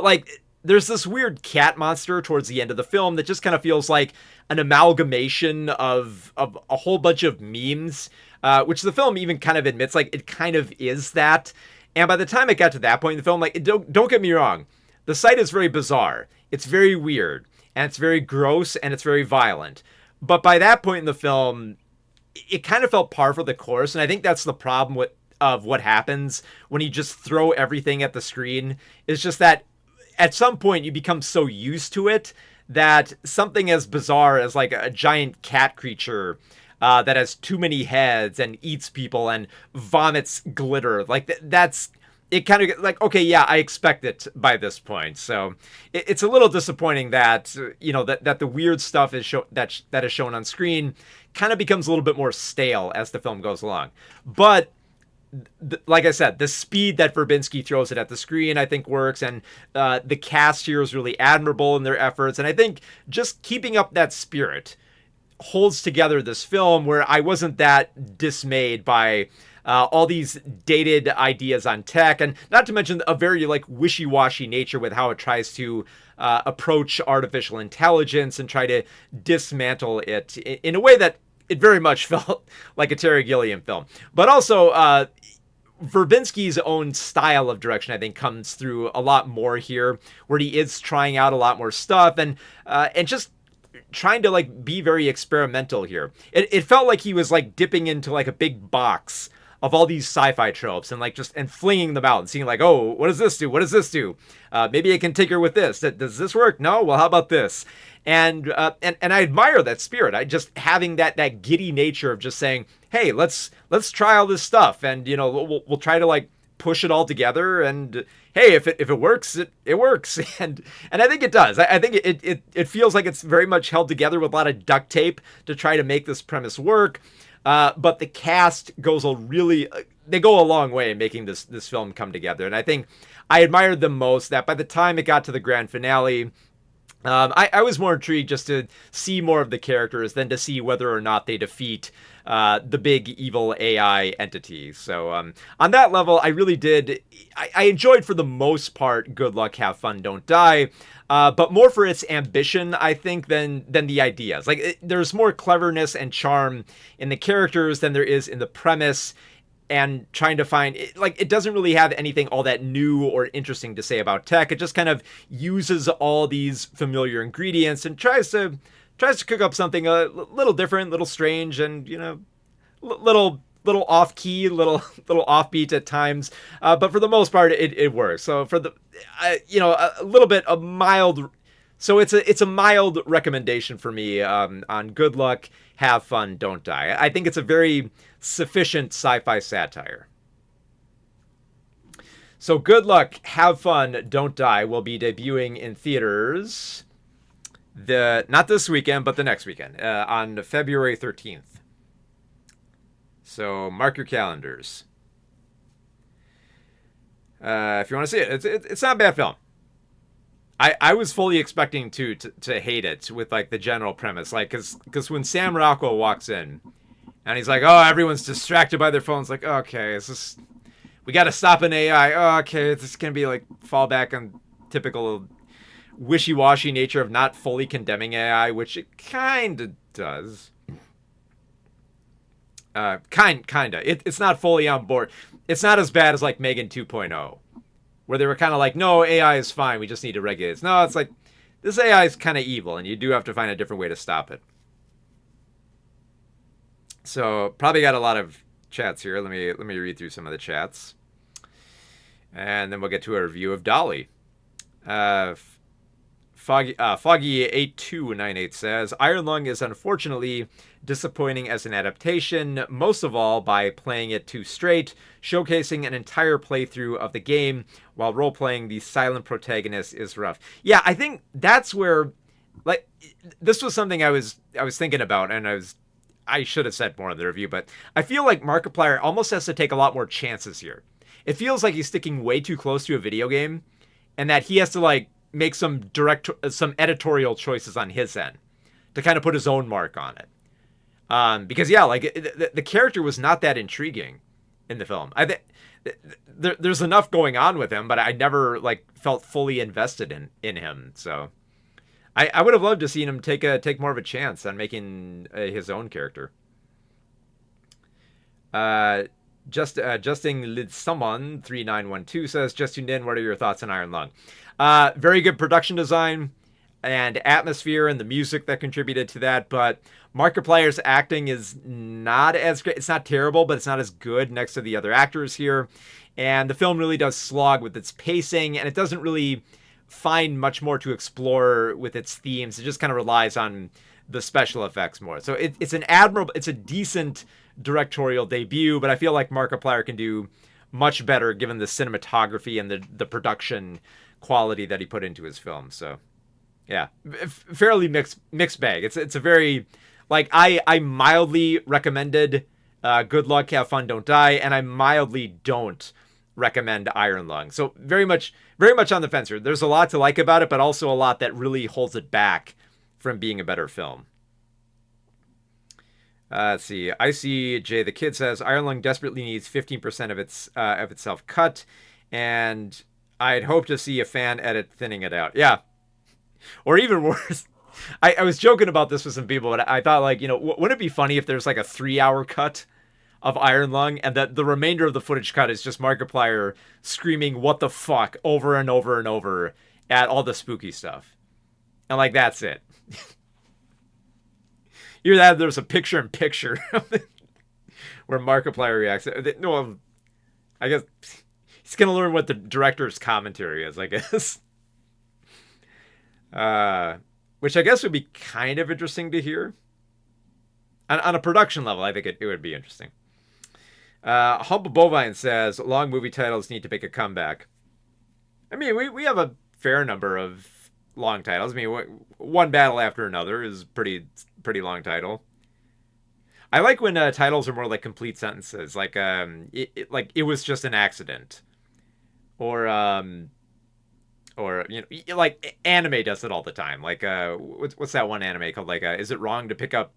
like there's this weird cat monster towards the end of the film that just kind of feels like an amalgamation of a whole bunch of memes, which the film even kind of admits, like, it kind of is that. And by the time it got to that point in the film, like, don't get me wrong, the sight is very bizarre. It's very weird, and it's very gross, and it's very violent. But by that point in the film, it kind of felt par for the course, and I think that's the problem of what happens when you just throw everything at the screen. It's just that at some point you become so used to it that something as bizarre as like a giant cat creature that has too many heads and eats people and vomits glitter, like that's it. Kind of like, okay, yeah, I expect it by this point. So it's a little disappointing that that the weird stuff is that is shown on screen kind of becomes a little bit more stale as the film goes along. But like I said, the speed that Verbinski throws it at the screen, I think works, and the cast here is really admirable in their efforts, and I think just keeping up that spirit holds together this film where I wasn't that dismayed by all these dated ideas on tech, and not to mention a very like wishy-washy nature with how it tries to approach artificial intelligence and try to dismantle it in a way that it very much felt like a Terry Gilliam film. But also, Verbinski's own style of direction, I think, comes through a lot more here, where he is trying out a lot more stuff and just trying to like be very experimental here. It felt like he was like dipping into like a big box of all these sci-fi tropes and like just flinging them out and seeing like, oh, what does this do? What does this do? Maybe I can tinker with this. Does this work? No. Well, how about this? And I admire that spirit. I just having that giddy nature of just saying, hey, let's try all this stuff, and we'll try to like push it all together, and hey, if it works, it works, and I think it does. I think it feels like it's very much held together with a lot of duct tape to try to make this premise work. But the cast they go a long way in making this film come together, and I think I admired them most that by the time it got to the grand finale, I was more intrigued just to see more of the characters than to see whether or not they defeat the big evil AI entity. So on that level, I really did. I enjoyed for the most part Good Luck, Have Fun, Don't Die, but more for its ambition, I think, than the ideas. Like there's more cleverness and charm in the characters than there is in the premise. And trying to find it doesn't really have anything all that new or interesting to say about tech. It just kind of uses all these familiar ingredients and tries to cook up something a little different, little strange, and little off key, little offbeat at times. But for the most part, it works. So for the a little bit a mild. So it's a mild recommendation for me on Good Luck, Have Fun, Don't Die. I think it's a very sufficient sci-fi satire. So Good Luck, Have Fun, Don't Die will be debuting in theaters not this weekend, but the next weekend, on February 13th. So mark your calendars. If you want to see it, it's not a bad film. I was fully expecting to hate it with like the general premise, like because when Sam Rockwell walks in and he's like, oh, everyone's distracted by their phones, like, okay, it's just, we got to stop an AI. Oh, okay, it's gonna be like fall back on typical wishy-washy nature of not fully condemning AI, which it kind of does. Kinda. It's not fully on board. It's not as bad as like Megan 2.0, where they were kind of like, no, AI is fine, we just need to regulate it. No, it's like, this AI is kind of evil, and you do have to find a different way to stop it. So probably got a lot of chats here. Let me read through some of the chats, and then we'll get to a review of Dolly. Foggy8298 says, Iron Lung is unfortunately disappointing as an adaptation, most of all by playing it too straight, showcasing an entire playthrough of the game while role-playing the silent protagonist is rough. Yeah, I think that's where, like, this was something I was thinking about, and I should have said more in the review, but I feel like Markiplier almost has to take a lot more chances here. It feels like he's sticking way too close to a video game, and that he has to, like, make some editorial choices on his end to kind of put his own mark on it. Because yeah, like the character was not that intriguing in the film. There's enough going on with him, but I never like felt fully invested in him. So I would have loved to see him take more of a chance on making his own character. Justin Someone 3912 says, just tuned in. What are your thoughts on Iron Lung? Very good production design and atmosphere and the music that contributed to that, but Markiplier's acting is not as great. It's not terrible, but it's not as good next to the other actors here. And the film really does slog with its pacing, and it doesn't really find much more to explore with its themes. It just kind of relies on the special effects more. So it's a decent directorial debut, but I feel like Markiplier can do much better given the cinematography and the production quality that he put into his film. So yeah, fairly mixed bag. It's a very, like, I mildly recommended Good Luck, Have Fun, Don't Die, and I mildly don't recommend Iron Lung. So very much on the fence here. There's a lot to like about it, but also a lot that really holds it back from being a better film. Let's see. ICJ the Kid says, Iron Lung desperately needs 15% of itself cut, and I'd hope to see a fan edit thinning it out. Yeah. Or even worse, I was joking about this with some people, but I thought, like, wouldn't it be funny if there's like a 3-hour cut of Iron Lung and that the remainder of the footage cut is just Markiplier screaming "what the fuck" over and over and over at all the spooky stuff, and like that's it. Either that, there's a picture-in-picture where Markiplier reacts. No, I guess he's gonna learn what the director's commentary is, I guess. Which I guess would be kind of interesting to hear. On a production level, I think it would be interesting. Humble Bovine says, long movie titles need to make a comeback. I mean, we have a fair number of long titles. I mean, One Battle After Another is pretty long title. I like when titles are more like complete sentences, like it was just an accident, or like anime does it all the time. Like what's that one anime called? Like is it wrong to pick up?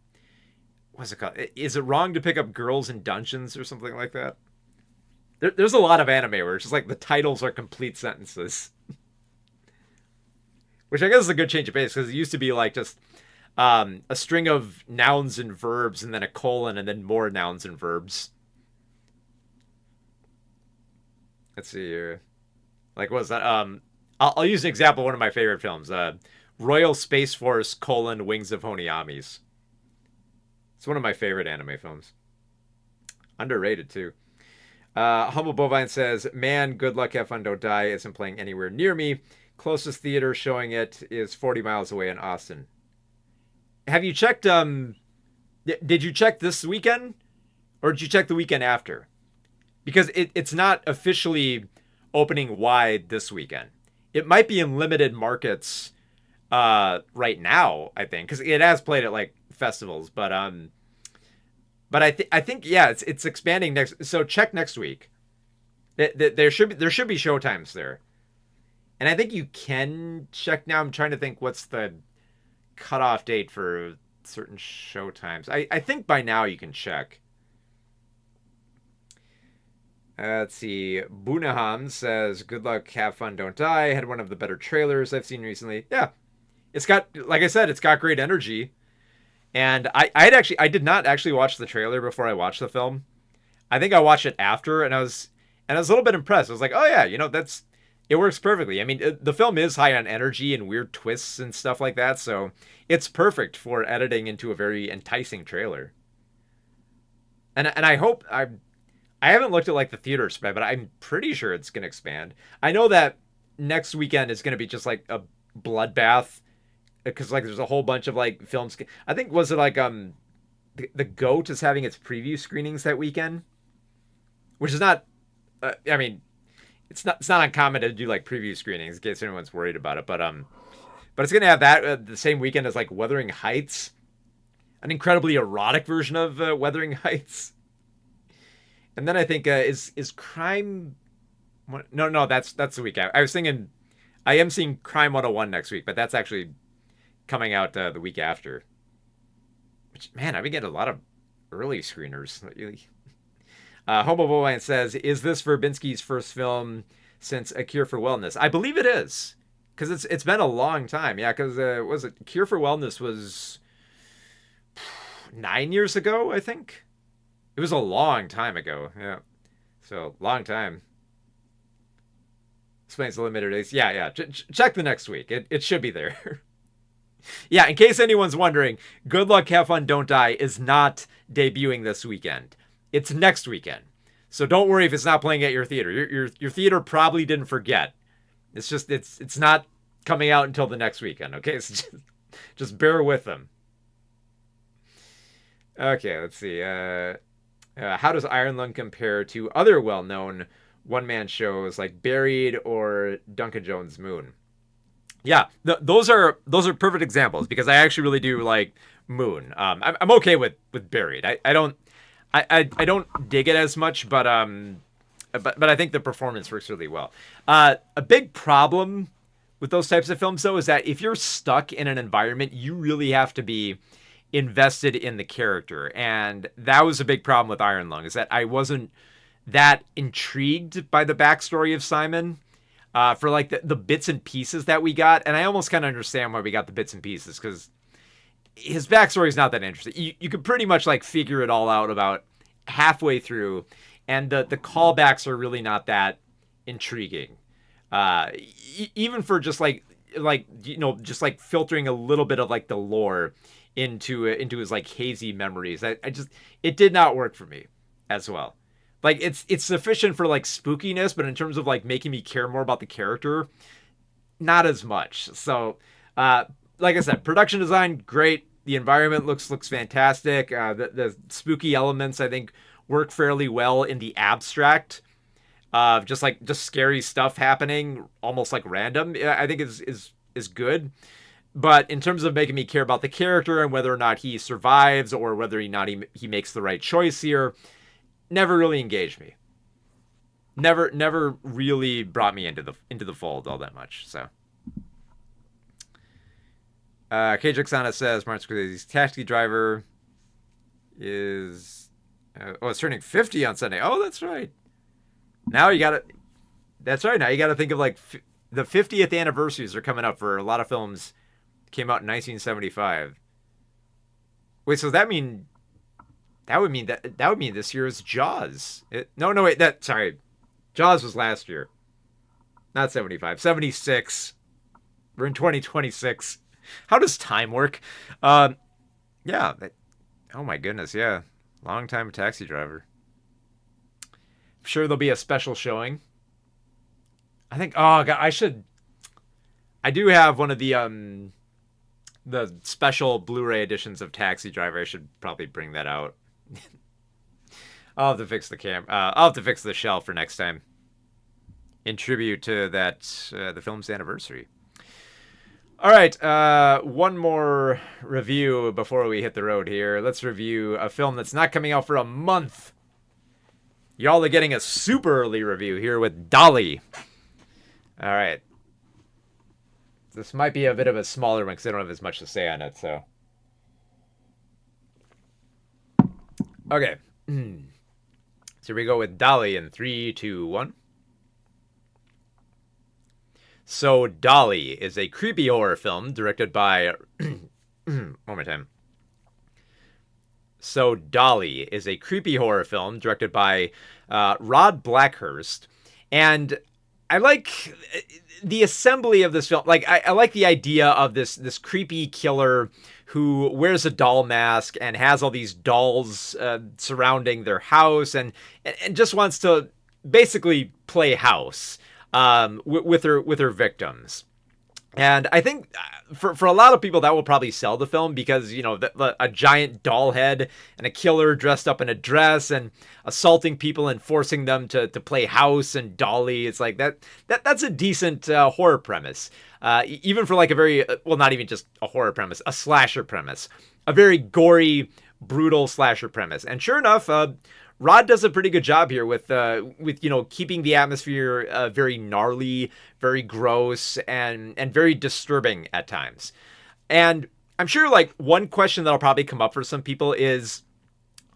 What's it called? Is it wrong to pick up girls in dungeons or something like that? There's a lot of anime where it's just like the titles are complete sentences. Which I guess is a good change of pace, because it used to be like just a string of nouns and verbs and then a colon and then more nouns and verbs. Let's see here. Like, what was that? I'll use an example of one of my favorite films. Royal Space Force: Wings of Honiamis. It's one of my favorite anime films. Underrated, too. Humble Bovine says, man, Good Luck, Have Fun, Don't Die isn't playing anywhere near me. Closest theater showing it is 40 miles away in Austin. Have you checked, did you check this weekend? Or did you check the weekend after? Because it's not officially opening wide this weekend. It might be in limited markets right now, I think, because it has played at like festivals, but I think yeah, it's expanding next. So check next week. There should be showtimes there, and I think you can check now. I'm trying to think what's the cutoff date for certain showtimes. I think by now you can check. Let's see. Bunaham says, "Good luck, have fun, don't die." Had one of the better trailers I've seen recently. Yeah, it's got, like I said, it's got great energy. And I did not actually watch the trailer before I watched the film. I think I watched it after, and I was a little bit impressed. I was like, oh yeah, it works perfectly. I mean, the film is high on energy and weird twists and stuff like that, so it's perfect for editing into a very enticing trailer. And I hope I haven't looked at like the theater spread, but I'm pretty sure it's gonna expand. I know that next weekend is gonna be just like a bloodbath because like there's a whole bunch of like films. I think was it like the Goat is having its preview screenings that weekend, which is not. I mean, it's not uncommon to do like preview screenings in case anyone's worried about it, but it's gonna have that the same weekend as like Wuthering Heights, an incredibly erotic version of Wuthering Heights. And then I think is Crime. No, that's the week. I was thinking, I am seeing Crime 101 next week, but that's actually coming out the week after. Which, man, I've been getting a lot of early screeners. Homo Bovine says, "Is this Verbinski's first film since A Cure for Wellness?" I believe it is, because it's been a long time. Yeah, because was it Cure for Wellness was 9 years ago, I think. It was a long time ago. Yeah, so long time. Explains the limited days. Yeah. Check the next week. It should be there. Yeah, in case anyone's wondering, Good Luck, Have Fun, Don't Die is not debuting this weekend. It's next weekend. So don't worry if it's not playing at your theater. Your theater probably didn't forget. It's just it's not coming out until the next weekend, okay? So just bear with them. Okay, let's see. How does Iron Lung compare to other well-known one-man shows like Buried or Duncan Jones' Moon? Yeah, those are perfect examples because I actually really do like Moon. I'm okay with Buried. I don't dig it as much, but I think the performance works really well. A big problem with those types of films though is that if you're stuck in an environment, you really have to be invested in the character, and that was a big problem with Iron Lung, is that I wasn't that intrigued by the backstory of Simon for like the bits and pieces that we got, and I almost kind of understand why we got the bits and pieces, because his backstory is not that interesting. You could pretty much like figure it all out about halfway through, and the callbacks are really not that intriguing, even for just like just like filtering a little bit of like the lore into his like hazy memories. It did not work for me as well. Like it's sufficient for like spookiness, but in terms of like making me care more about the character, not as much. So like I said, production design great. The environment looks fantastic. The spooky elements I think work fairly well in the abstract of just scary stuff happening almost like random. I think is good. But in terms of making me care about the character and whether or not he survives or whether or not he makes the right choice here, never really engaged me. Never really brought me into the fold all that much. So, Kajixana says Martin Scorsese's Taxi Driver is it's turning 50 on Sunday. Oh, that's right. Now you got to. That's right. Now you got to think of like the 50th anniversaries are coming up for a lot of films. Came out in 1975. Wait, so that would mean this year is Jaws. Wait, Jaws was last year. Not 75, 76. We're in 2026. How does time work? Oh my goodness, yeah. Long time Taxi Driver. I'm sure there'll be a special showing. I think I do have one of the special Blu-ray editions of Taxi Driver. I should probably bring that out. I'll have to fix the I'll have to fix the shelf for next time. in tribute to that the film's anniversary. All right, one more review before we hit the road here. Let's review a film that's not coming out for a month. Y'all are getting a super early review here with Dolly. All right. This might be a bit of a smaller one because I don't have as much to say on it, so. Okay. So we go with Dolly in 3, 2, 1. So Dolly is a creepy horror film directed by... One more time. So Dolly is a creepy horror film directed by Rod Blackhurst. And I like the assembly of this film. Like, I like the idea of this creepy killer who wears a doll mask and has all these dolls surrounding their house and just wants to basically play house with her victims. And I think for a lot of people that will probably sell the film because, you know, a giant doll head and a killer dressed up in a dress and assaulting people and forcing them to play house and Dolly. It's like that's a decent horror premise. Even for like a very, well, not even just a horror premise, a slasher premise, a very gory, brutal slasher premise. And sure enough, Rod does a pretty good job here with you know, keeping the atmosphere very gnarly, very gross, and very disturbing at times. And I'm sure like one question that'll probably come up for some people is,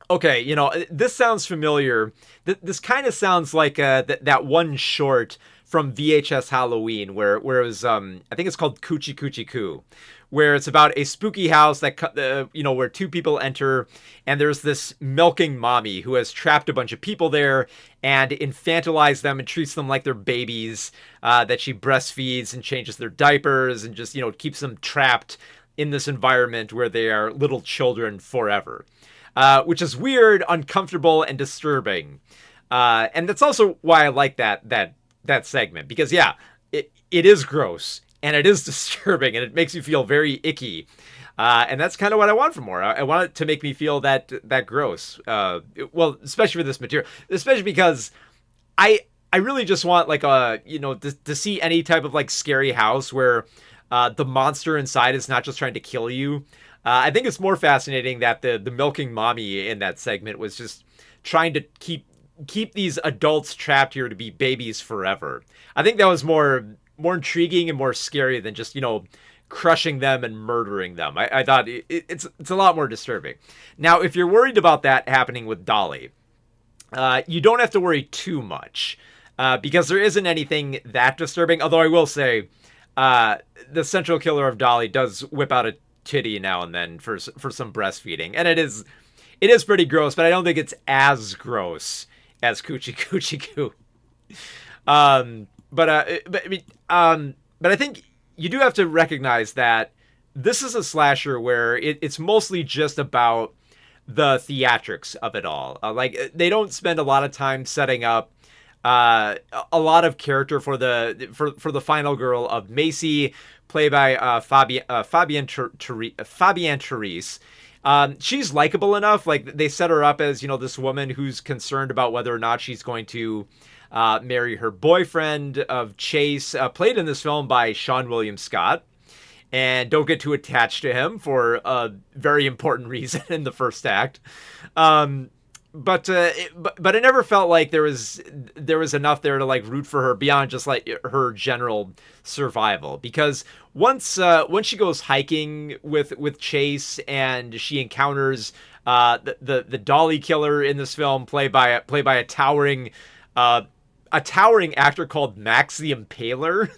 okay, you know, this sounds familiar. This kind of sounds like that one short from VHS Halloween where it was I think it's called Coochie Coochie Coo, where it's about a spooky house that you know, where two people enter and there's this milking mommy who has trapped a bunch of people there and infantilized them and treats them like they're babies, that she breastfeeds and changes their diapers and just, you know, keeps them trapped in this environment where they are little children forever, which is weird, uncomfortable, and disturbing. And that's also why I like that segment, because yeah, it is gross and it is disturbing and it makes you feel very icky. And that's kind of what I want from more. I want it to make me feel that gross. Well, especially for this material, especially because I really just want like you know, to see any type of like scary house where the monster inside is not just trying to kill you. I think it's more fascinating that the milking mommy in that segment was just trying to keep these adults trapped here to be babies forever. I think that was more intriguing and more scary than just, you know, crushing them and murdering them. I thought it's a lot more disturbing. Now, if you're worried about that happening with Dolly, you don't have to worry too much because there isn't anything that disturbing. Although I will say, the central killer of Dolly does whip out a titty now and then for some breastfeeding, and it is pretty gross. But I don't think it's as gross as Coochie Coochie Coo. But I think you do have to recognize that this is a slasher where it's mostly just about the theatrics of it all. Like, they don't spend a lot of time setting up a lot of character for the final girl of Macy, played by Fabienne Therese. She's likable enough. Like, they set her up as, you know, this woman who's concerned about whether or not she's going to marry her boyfriend of Chase, played in this film by Sean William Scott. And don't get too attached to him for a very important reason in the first act. But it never felt like there was enough there to like root for her beyond just like her general survival. Because once she goes hiking with Chase and she encounters the Dolly killer in this film, played by a towering actor called Max the Impaler.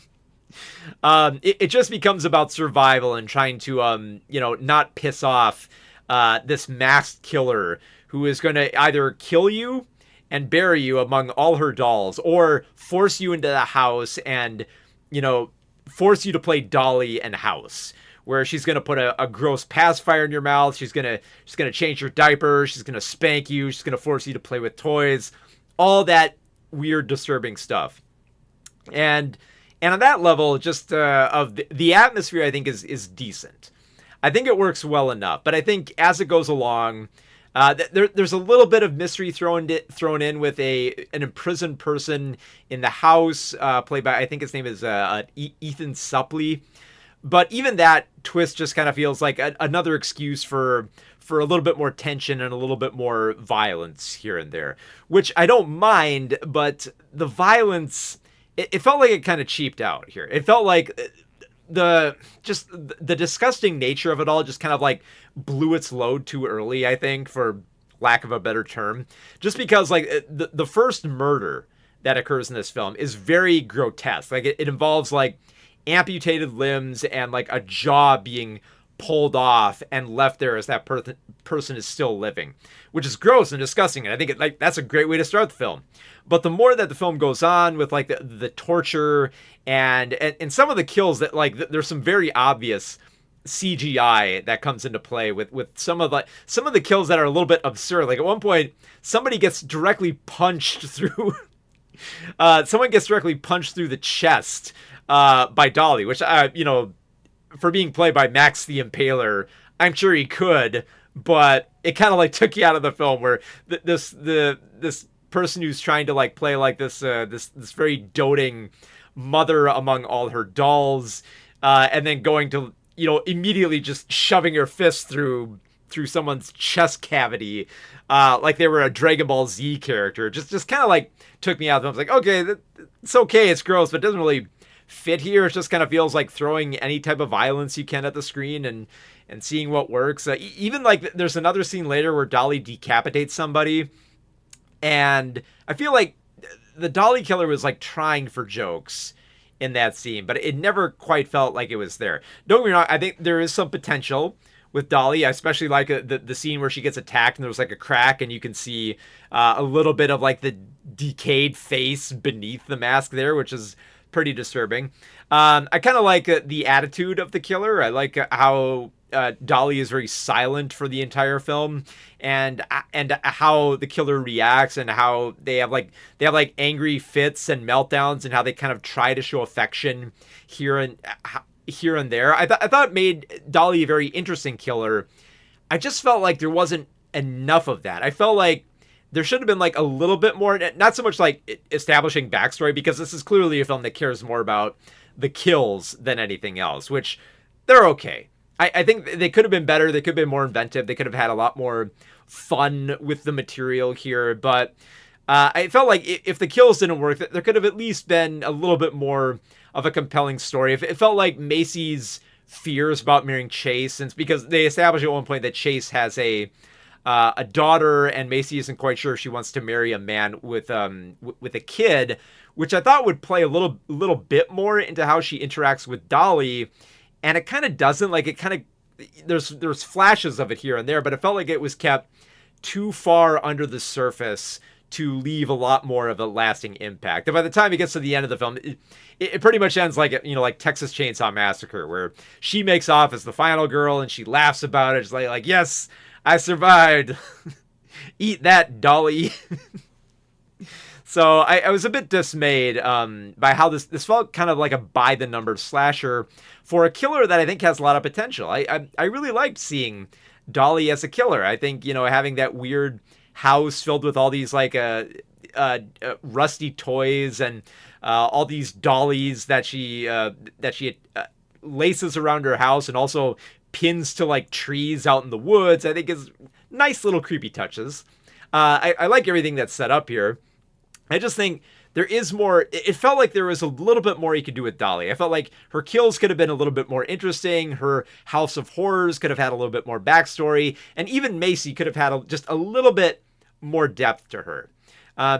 It just becomes about survival and trying to you know, not piss off this masked killer who is going to either kill you and bury you among all her dolls, or force you into the house and, you know, force you to play Dolly and house, where she's going to put a gross pacifier in your mouth. She's going to change your diaper. She's going to spank you. She's going to force you to play with toys, all that weird, disturbing stuff. And on that level, just of the atmosphere, I think is decent. I think it works well enough. But I think as it goes along, There's a little bit of mystery thrown in with an imprisoned person in the house, played by, I think his name is Ethan Suplee. But even that twist just kind of feels like another excuse for a little bit more tension and a little bit more violence here and there, which I don't mind. But the violence, it felt like it kind of cheaped out here. It felt like the disgusting nature of it all just kind of like blew its load too early, I think, for lack of a better term. Just because like the first murder that occurs in this film is very grotesque. Like it involves like amputated limbs and like a jaw being pulled off and left there as that person is still living, which is gross and disgusting. And I think that's a great way to start the film. But the more that the film goes on with like the torture and some of the kills that like there's some very obvious CGI that comes into play with some of the kills that are a little bit absurd. Like at one point, somebody gets directly punched through. Someone gets directly punched through the chest by Dolly, which for being played by Max the Impaler, I'm sure he could, but it kind of like took you out of the film where this person who's trying to like play like this very doting mother among all her dolls, and then going to immediately just shoving her fist through someone's chest cavity, like they were a Dragon Ball Z character, just kind of like took me out of the film. I was like, okay, it's okay, it's gross, but it doesn't really fit here. It just kind of feels like throwing any type of violence you can at the screen and seeing what works. Even like there's another scene later where Dolly decapitates somebody, and I feel like the Dolly killer was like trying for jokes in that scene, but it never quite felt like it was there. Don't get me wrong, I think there is some potential with Dolly. I especially like the scene where she gets attacked and there's like a crack and you can see a little bit of like the decayed face beneath the mask there, which is pretty disturbing. I kind of like the attitude of the killer. I like how Dolly is very silent for the entire film, and how the killer reacts, and how they have like angry fits and meltdowns, and how they kind of try to show affection here and there. I thought it made Dolly a very interesting killer. I just felt like there wasn't enough of that. I felt like there should have been like a little bit more, not so much like establishing backstory, because this is clearly a film that cares more about the kills than anything else, which they're okay. I think they could have been better. They could have been more inventive. They could have had a lot more fun with the material here. But I felt like if the kills didn't work, there could have at least been a little bit more of a compelling story. If it felt like Macy's fears about marrying Chase, since because they established at one point that Chase has a daughter, and Macy isn't quite sure if she wants to marry a man with a kid, which I thought would play a little bit more into how she interacts with Dolly, and it kind of doesn't. Like it kind of there's flashes of it here and there, but it felt like it was kept too far under the surface to leave a lot more of a lasting impact. And by the time it gets to the end of the film, it pretty much ends like like Texas Chainsaw Massacre, where she makes off as the final girl and she laughs about it. It's like yes, I survived. Eat that, Dolly. So I was a bit dismayed by how this felt kind of like a by-the-numbers slasher for a killer that I think has a lot of potential. I really liked seeing Dolly as a killer. I think, having that weird house filled with all these like rusty toys and all these dollies that she laces around her house and also pins to like trees out in the woods, I think is nice little creepy touches. I like everything that's set up here. I just think there is more. It felt like there was a little bit more you could do with Dolly. I felt like her kills could have been a little bit more interesting. Her House of Horrors could have had a little bit more backstory. And even Macy could have had just a little bit more depth to her.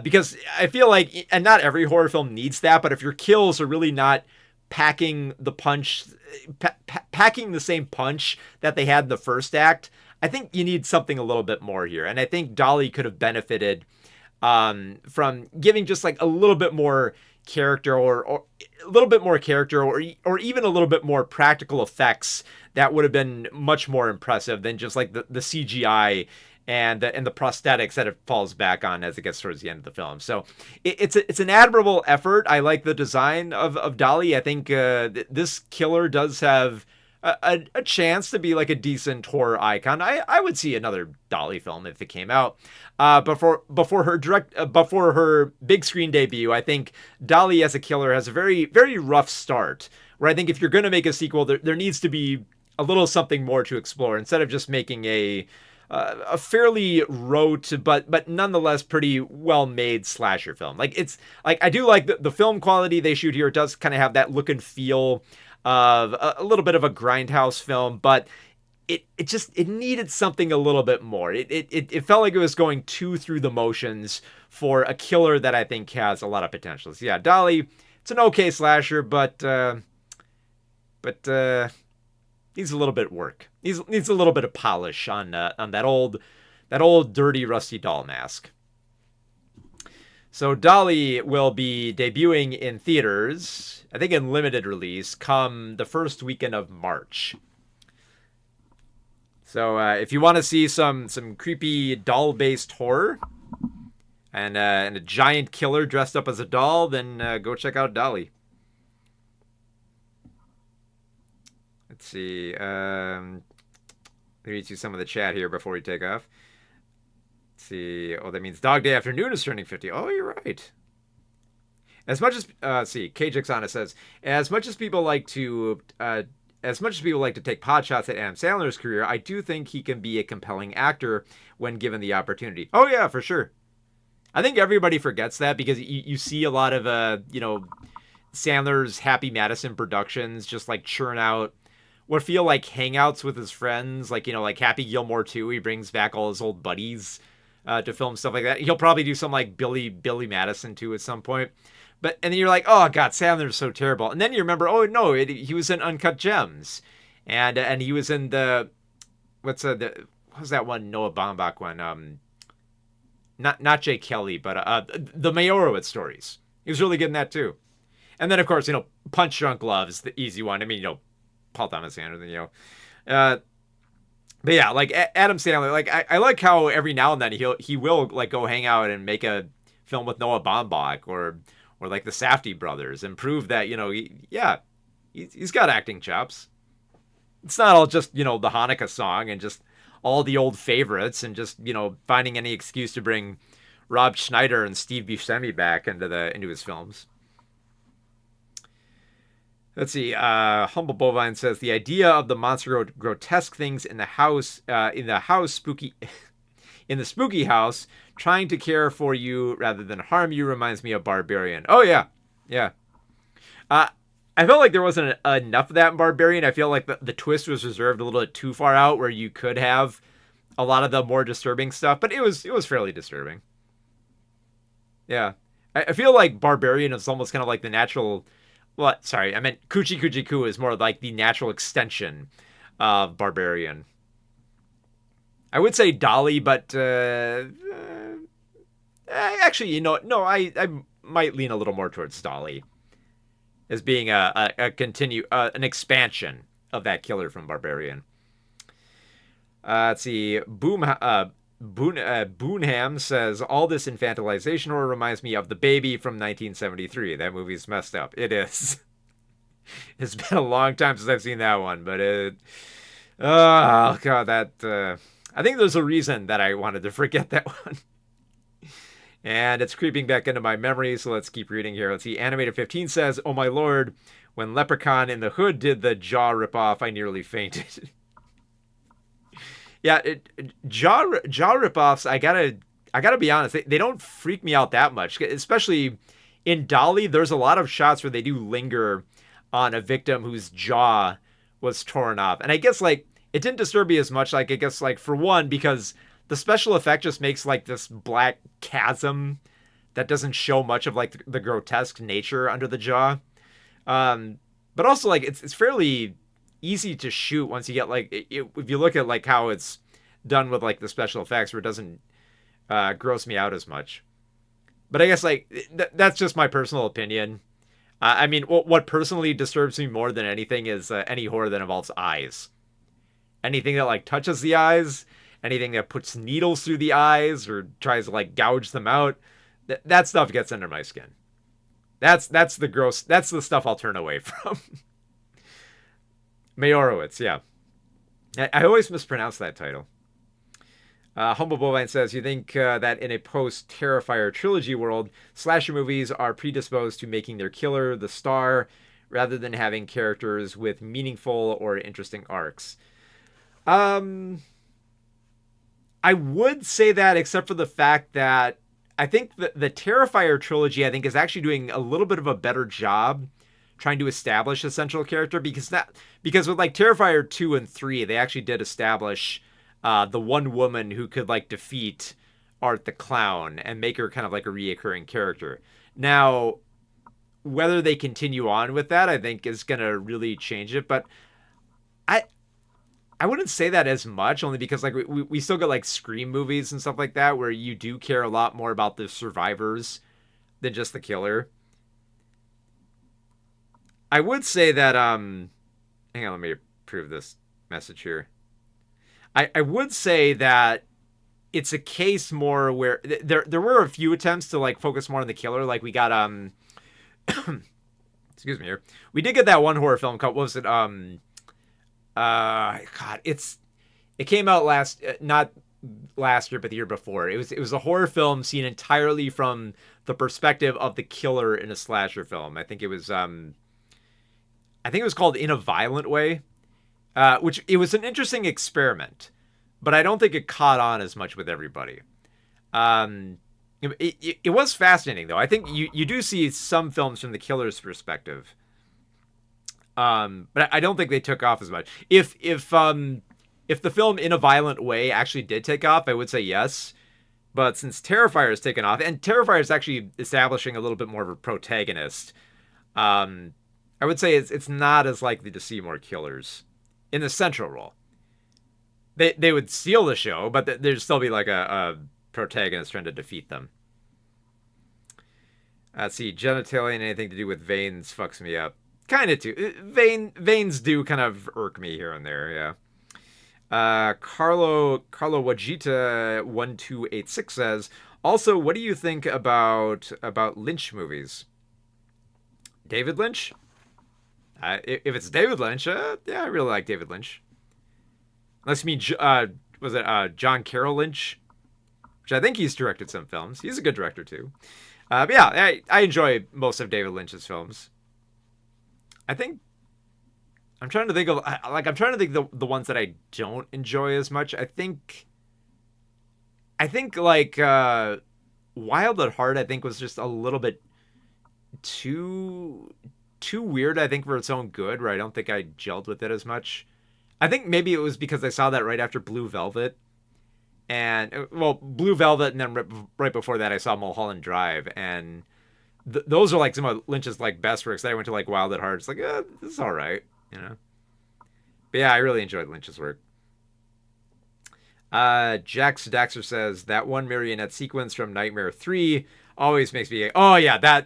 Because I feel like, and not every horror film needs that, but if your kills are really not packing the punch, packing the same punch that they had in the first act, I think you need something a little bit more here. And I think Dolly could have benefited from giving just like a little bit more character, or a little bit more character, or even a little bit more practical effects that would have been much more impressive than just like the CGI and the prosthetics that it falls back on as it gets towards the end of the film. So it's an admirable effort. I like the design of Dolly. I think this killer does have a chance to be like a decent horror icon. I would see another Dolly film if it came out. Before her big screen debut, I think Dolly as a killer has a very very rough start. Where I think if you're going to make a sequel, there needs to be a little something more to explore instead of just making a fairly rote but nonetheless pretty well made slasher film. Like it's like I do like the film quality they shoot here. It does kind of have that look and feel of a little bit of a grindhouse film, but it needed something a little bit more. It felt like it was going too through the motions for a killer that I think has a lot of potential. So yeah, Dolly, it's an okay slasher, but needs a little bit of work. Needs a little bit of polish on that old dirty rusty doll mask. So Dolly will be debuting in theaters, I think in limited release, come the first weekend of March. So if you want to see some creepy doll-based horror and a giant killer dressed up as a doll, then go check out Dolly. Let's see. Let me read you some of the chat here before we take off. Let's see. Oh, that means Dog Day Afternoon is turning 50. Oh, you're right. As much as let's see, KJXana says, as much as people like to take pot shots at Adam Sandler's career, I do think he can be a compelling actor when given the opportunity. Oh yeah, for sure. I think everybody forgets that because you see a lot of Sandler's Happy Madison productions just like churn out what feel like hangouts with his friends, like like Happy Gilmore 2. He brings back all his old buddies to film stuff like that. He'll probably do some like Billy Madison too at some point. And then you're like, oh god, Sandler's so terrible. And then you remember, oh no, he was in Uncut Gems, and he was in what was that one Noah Baumbach one? Not Jay Kelly, but the Meyerowitz stories. He was really good in that too. And then of course, Punch Drunk Love is the easy one. I mean, Paul Thomas Anderson, but yeah, like Adam Sandler, like I like how every now and then he will like go hang out and make a film with Noah Baumbach or like the Safdie brothers and prove that he's got acting chops. It's not all just the Hanukkah song and just all the old favorites and just finding any excuse to bring Rob Schneider and Steve Buscemi back into his films. Let's see. Humble Bovine says the idea of the monster grotesque things in the spooky in the spooky house trying to care for you rather than harm you reminds me of Barbarian. Oh yeah. I felt like there wasn't enough of that in Barbarian. I feel like the twist was reserved a little bit too far out where you could have a lot of the more disturbing stuff, but it was fairly disturbing. Yeah. I feel like Barbarian is almost kind of like the natural. Well, sorry, I meant Coochie Coochie Coo is more like the natural extension of Barbarian. I would say Dolly, but actually, no, I might lean a little more towards Dolly as being an expansion of that killer from Barbarian. Let's see, Boonham says, all this infantilization horror reminds me of The Baby from 1973. That movie's messed up. It is. It's been a long time since I've seen that one, but oh god, that I think there's a reason that I wanted to forget that one. And it's creeping back into my memory, so let's keep reading here. Let's see, Animated 15 says, oh my lord, when Leprechaun in the Hood did the Jaw ripoff, I nearly fainted. Yeah, Jaw ripoffs, I gotta be honest, they don't freak me out that much. Especially in Dolly, there's a lot of shots where they do linger on a victim whose jaw was torn off. And I guess like it didn't disturb me as much, like I guess like for one, because the special effect just makes like this black chasm that doesn't show much of like the grotesque nature under the jaw. But also like it's fairly easy to shoot once you get like if you look at like how it's done with like the special effects where it doesn't gross me out as much. But I guess like that's just my personal opinion. I mean, what personally disturbs me more than anything is any horror that involves eyes. Anything that like touches the eyes, anything that puts needles through the eyes or tries to like gouge them out, that stuff gets under my skin. That's the gross. That's the stuff I'll turn away from. Meyerowitz, yeah. I always mispronounce that title. Humble Bovine says, you think that in a post-Terrifier trilogy world, slasher movies are predisposed to making their killer the star rather than having characters with meaningful or interesting arcs? I would say that, except for the fact that I think the Terrifier trilogy, I think, is actually doing a little bit of a better job trying to establish a central character, because with like Terrifier 2 and 3, they actually did establish the one woman who could like defeat Art the Clown and make her kind of like a reoccurring character. Now, whether they continue on with that, I think is going to really change it. But I I wouldn't say that as much, only because like we still get like Scream movies and stuff like that where you do care a lot more about the survivors than just the killer. I would say that hang on, let me prove this message here. I would say that it's a case more where there were a few attempts to like focus more on the killer. Like we got excuse me here. We did get that one horror film called, what was it? God, it came out not last year, but the year before. It was a horror film seen entirely from the perspective of the killer in a slasher film. I think it was called In a Violent Way, which it was an interesting experiment, but I don't think it caught on as much with everybody. It was fascinating though. I think you do see some films from the killer's perspective. But I don't think they took off as much. If the film In a Violent Way actually did take off, I would say yes. But since Terrifier has taken off, and Terrifier is actually establishing a little bit more of a protagonist, I would say it's not as likely to see more killers in the central role. They would steal the show, but there'd still be like a protagonist trying to defeat them. Let's see, genitalia and anything to do with veins fucks me up. Kind of too. Veins do kind of irk me here and there, yeah. Carlo Wajita 1286 says, also, what do you think about Lynch movies? David Lynch? If it's David Lynch, yeah, I really like David Lynch. Unless you mean, was it John Carroll Lynch? Which I think he's directed some films. He's a good director too. But yeah, I enjoy most of David Lynch's films. I'm trying to think the ones that I don't enjoy as much. I think like Wild at Heart, I think was just a little bit too weird, I think, for its own good, where I don't think I gelled with it as much. I think maybe it was because I saw that right after Blue Velvet. And, well, Blue Velvet, and then right before that I saw Mulholland Drive, and those are like some of Lynch's like best works. Then I went to like Wild at Heart. It's like, this is all right, you know. But yeah, I really enjoyed Lynch's work. Jax Daxter says that one marionette sequence from Nightmare 3 always makes me. Oh yeah,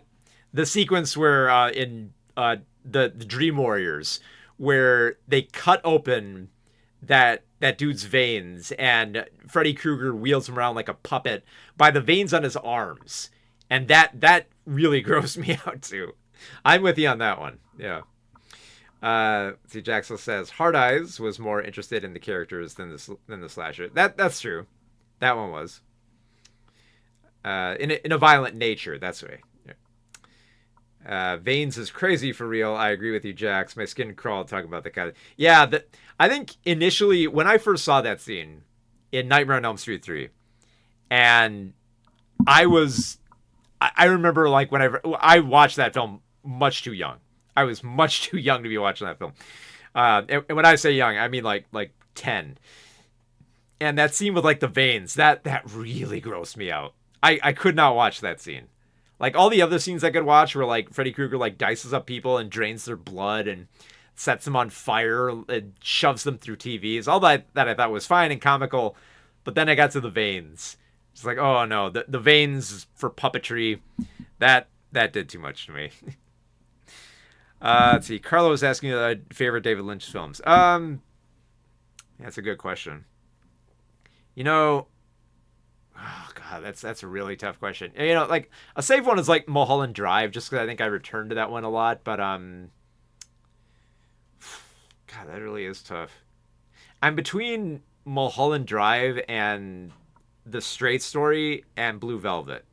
the sequence where in the Dream Warriors, where they cut open that dude's veins and Freddy Krueger wheels him around like a puppet by the veins on his arms. And that really grossed me out too. I'm with you on that one. Yeah. See, Jaxel says Hard Eyes was more interested in the characters than the slasher. That's true. That one was. In a violent nature. That's right. Yeah. Veins is crazy for real. I agree with you, Jax. My skin crawled talking about the kind of. Yeah. I think initially when I first saw that scene in Nightmare on Elm Street 3, and I remember like whenever I watched that film much too young. I was much too young to be watching that film. And when I say young, I mean like 10. And that scene with like the veins, that really grossed me out. I could not watch that scene. Like all the other scenes I could watch where like Freddy Krueger like dices up people and drains their blood and sets them on fire and shoves them through TVs. All that I thought was fine and comical. But then I got to the veins. It's like, oh no, the veins for puppetry, that did too much to me. Let's see. Carlo was asking favorite David Lynch films. That's a good question. You know, oh god, that's a really tough question. You know, like a safe one is like Mulholland Drive, just because I think I returned to that one a lot. But God, God, that really is tough. I'm between Mulholland Drive and The Straight Story and Blue Velvet.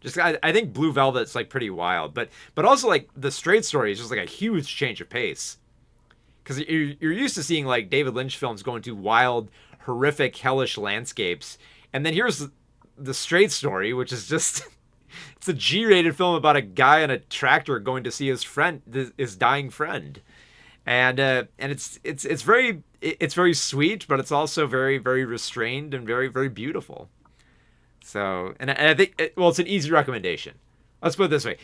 Just I think Blue Velvet's like pretty wild, but also like The Straight Story is just like a huge change of pace because you're used to seeing like David Lynch films going to wild, horrific, hellish landscapes, and then here's the Straight Story, which is just it's a G-rated film about a guy on a tractor going to see his dying friend, and it's very sweet, but it's also very very restrained and very very beautiful. So, and I think, it's an easy recommendation. Let's put it this way: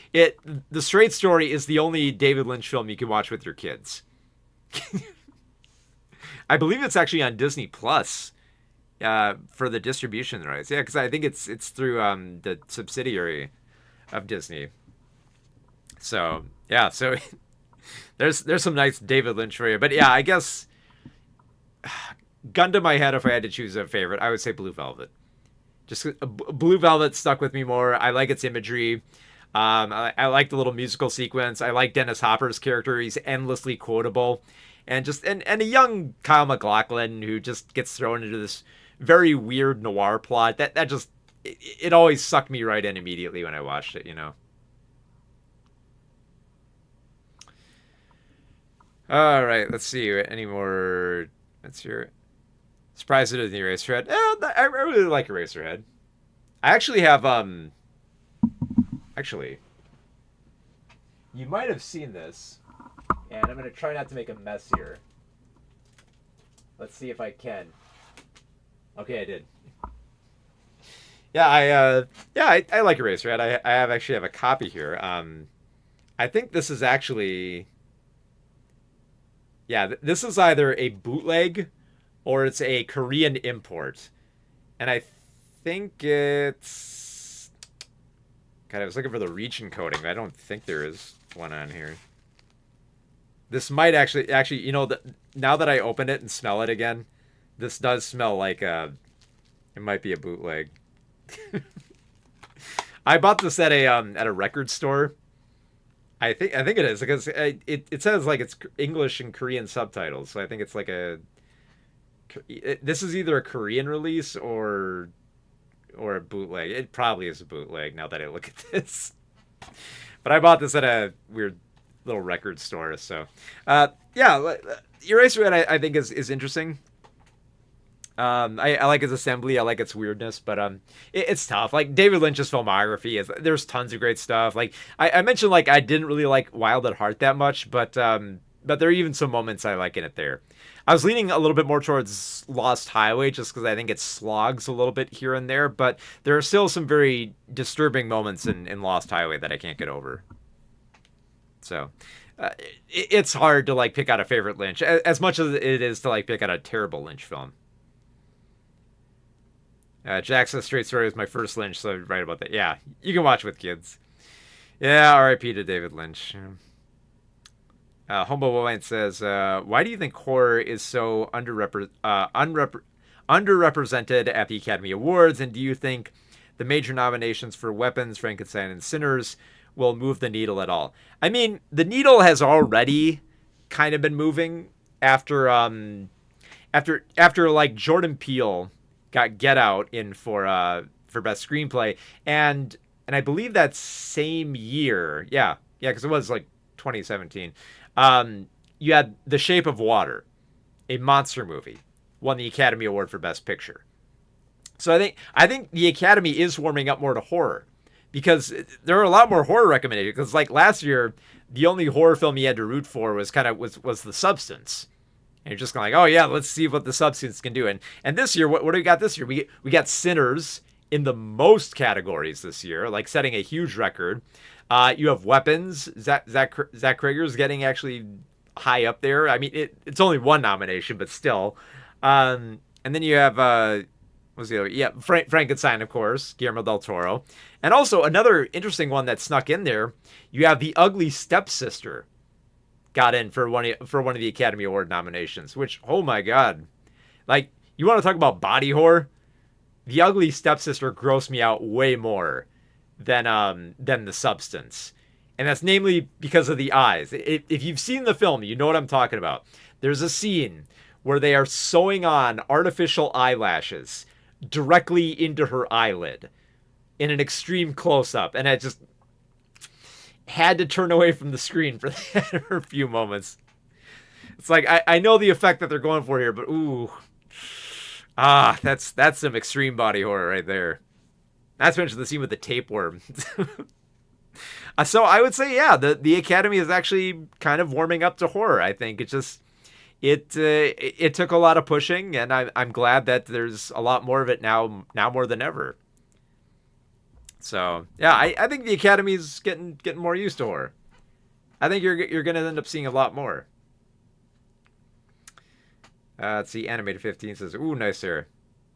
The Straight Story is the only David Lynch film you can watch with your kids. I believe it's actually on Disney Plus for the distribution rights. Yeah, because I think it's through the subsidiary of Disney. So yeah, so there's some nice David Lynch for you. But yeah, I guess gun to my head, if I had to choose a favorite, I would say Blue Velvet. Just Blue Velvet stuck with me more. I like its imagery. I like the little musical sequence. I like Dennis Hopper's character. He's endlessly quotable. And a young Kyle MacLachlan who just gets thrown into this very weird noir plot. That just it always sucked me right in immediately when I watched it, you know. All right, let's see. Any more? Let's hear. Surprised it isn't Eraserhead. I really like Eraserhead. I actually have actually, you might have seen this, and I'm gonna try not to make a mess here. Let's see if I can. Okay, I did. Yeah, I like Eraserhead. I actually have a copy here. I think this is actually, yeah, this is either a bootleg or it's a Korean import. And I think it's... God, I was looking for the reach encoding. I don't think there is one on here. This might actually, you know, now that I open it and smell it again, this does smell like it might be a bootleg. I bought this at a record store. I think it is because it says like it's English and Korean subtitles, so I think it's like this is either a Korean release or a bootleg. It probably is a bootleg now that I look at this. But I bought this at a weird little record store, so yeah, Eraserhead I think is interesting. I like its assembly, I like its weirdness, but it's tough. Like David Lynch's filmography there's tons of great stuff. Like I mentioned, like I didn't really like Wild at Heart that much, but there are even some moments I like in it there. I was leaning a little bit more towards Lost Highway just because I think it slogs a little bit here and there, but there are still some very disturbing moments in Lost Highway that I can't get over. So it's hard to like pick out a favorite Lynch as much as it is to like pick out a terrible Lynch film. Jackson Straight Story was my first Lynch, so right about that. Yeah, you can watch with kids. Yeah, R.I.P. to David Lynch. Humble Wine says, why do you think horror is so underrepresented at the Academy Awards, and do you think the major nominations for Weapons, Frankenstein, and Sinners will move the needle at all? I mean, the needle has already kind of been moving after like Jordan Peele got Get Out in for best screenplay, and I believe that same year, yeah, because it was like 2017. You had The Shape of Water, a monster movie, won the Academy Award for Best Picture. So I think the Academy is warming up more to horror because there are a lot more horror recommendations. Because like last year, the only horror film you had to root for was The Substance. And you're just kind of like, oh yeah, let's see what The Substance can do. And this year, what do we got this year? We got Sinners in the most categories this year, like setting a huge record. You have Weapons. Zach Krager's getting actually high up there. I mean, it's only one nomination, but still. And then you have what's the other? Yeah, Frankenstein, of course, Guillermo del Toro, and also another interesting one that snuck in there. You have The Ugly Stepsister got in for one of the Academy Award nominations. Which, oh my god, like you want to talk about body horror? The Ugly Stepsister grossed me out way more than The Substance. And that's namely because of the eyes. If you've seen the film, you know what I'm talking about. There's a scene where they are sewing on artificial eyelashes directly into her eyelid in an extreme close-up, and I just had to turn away from the screen for that for a few moments. It's like, I know the effect that they're going for here, but ooh. That's some extreme body horror right there. Not to mention the scene with the tapeworm. So I would say, yeah, the Academy is actually kind of warming up to horror. I think it just it took a lot of pushing, and I'm glad that there's a lot more of it now more than ever. So yeah, I think the Academy is getting more used to horror. I think you're gonna end up seeing a lot more. Let's see, Animated 15 says, ooh, nice hair.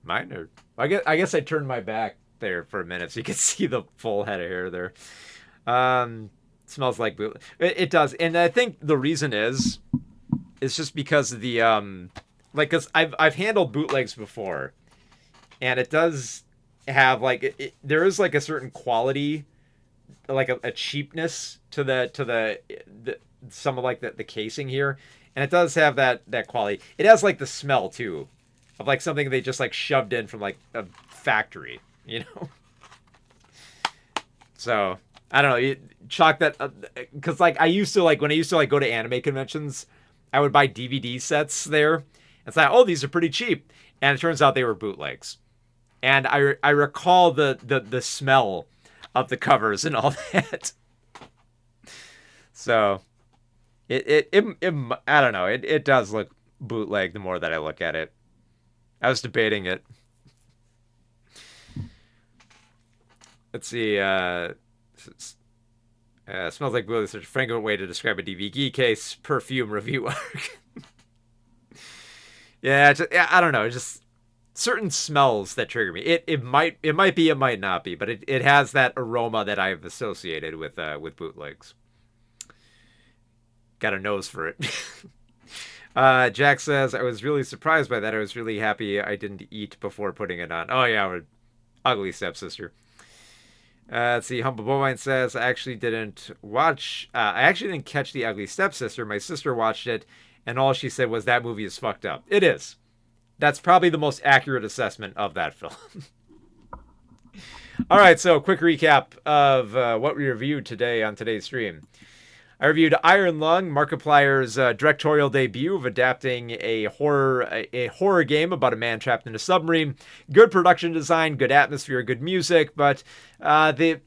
Mine? Or I guess I turned my back there for a minute so you can see the full head of hair there. Smells like boot. It does. And I think the reason is just because of the, cause I've handled bootlegs before, and it does have there is like a certain quality, like a cheapness to the some of like the casing here. And it does have that quality. It has like the smell too, of like something they just like shoved in from like a factory, you know. So I don't know. You chalk that because like I used to like when I used to like go to anime conventions, I would buy DVD sets there. It's like, oh, these are pretty cheap, and it turns out they were bootlegs. And I recall the smell of the covers and all that. So. It I don't know. It does look bootleg the more that I look at it. I was debating it. Let's see. Smells like bootleg. Such a fragrant way to describe a DVD case. Perfume review arc. Yeah, I don't know. Just certain smells that trigger me. It might be, it might not be, but it has that aroma that I've associated with bootlegs. Got a nose for it. Jack says, I was really surprised by that. I was really happy I didn't eat before putting it on. Oh, yeah, we're ugly stepsister. Let's see. Humble Bovine says, I actually didn't catch The Ugly Stepsister. My sister watched it, and all she said was that movie is fucked up. It is. That's probably the most accurate assessment of that film. All right, so quick recap of what we reviewed today on today's stream. I reviewed Iron Lung, Markiplier's directorial debut of adapting a horror game about a man trapped in a submarine. Good production design, good atmosphere, good music, but that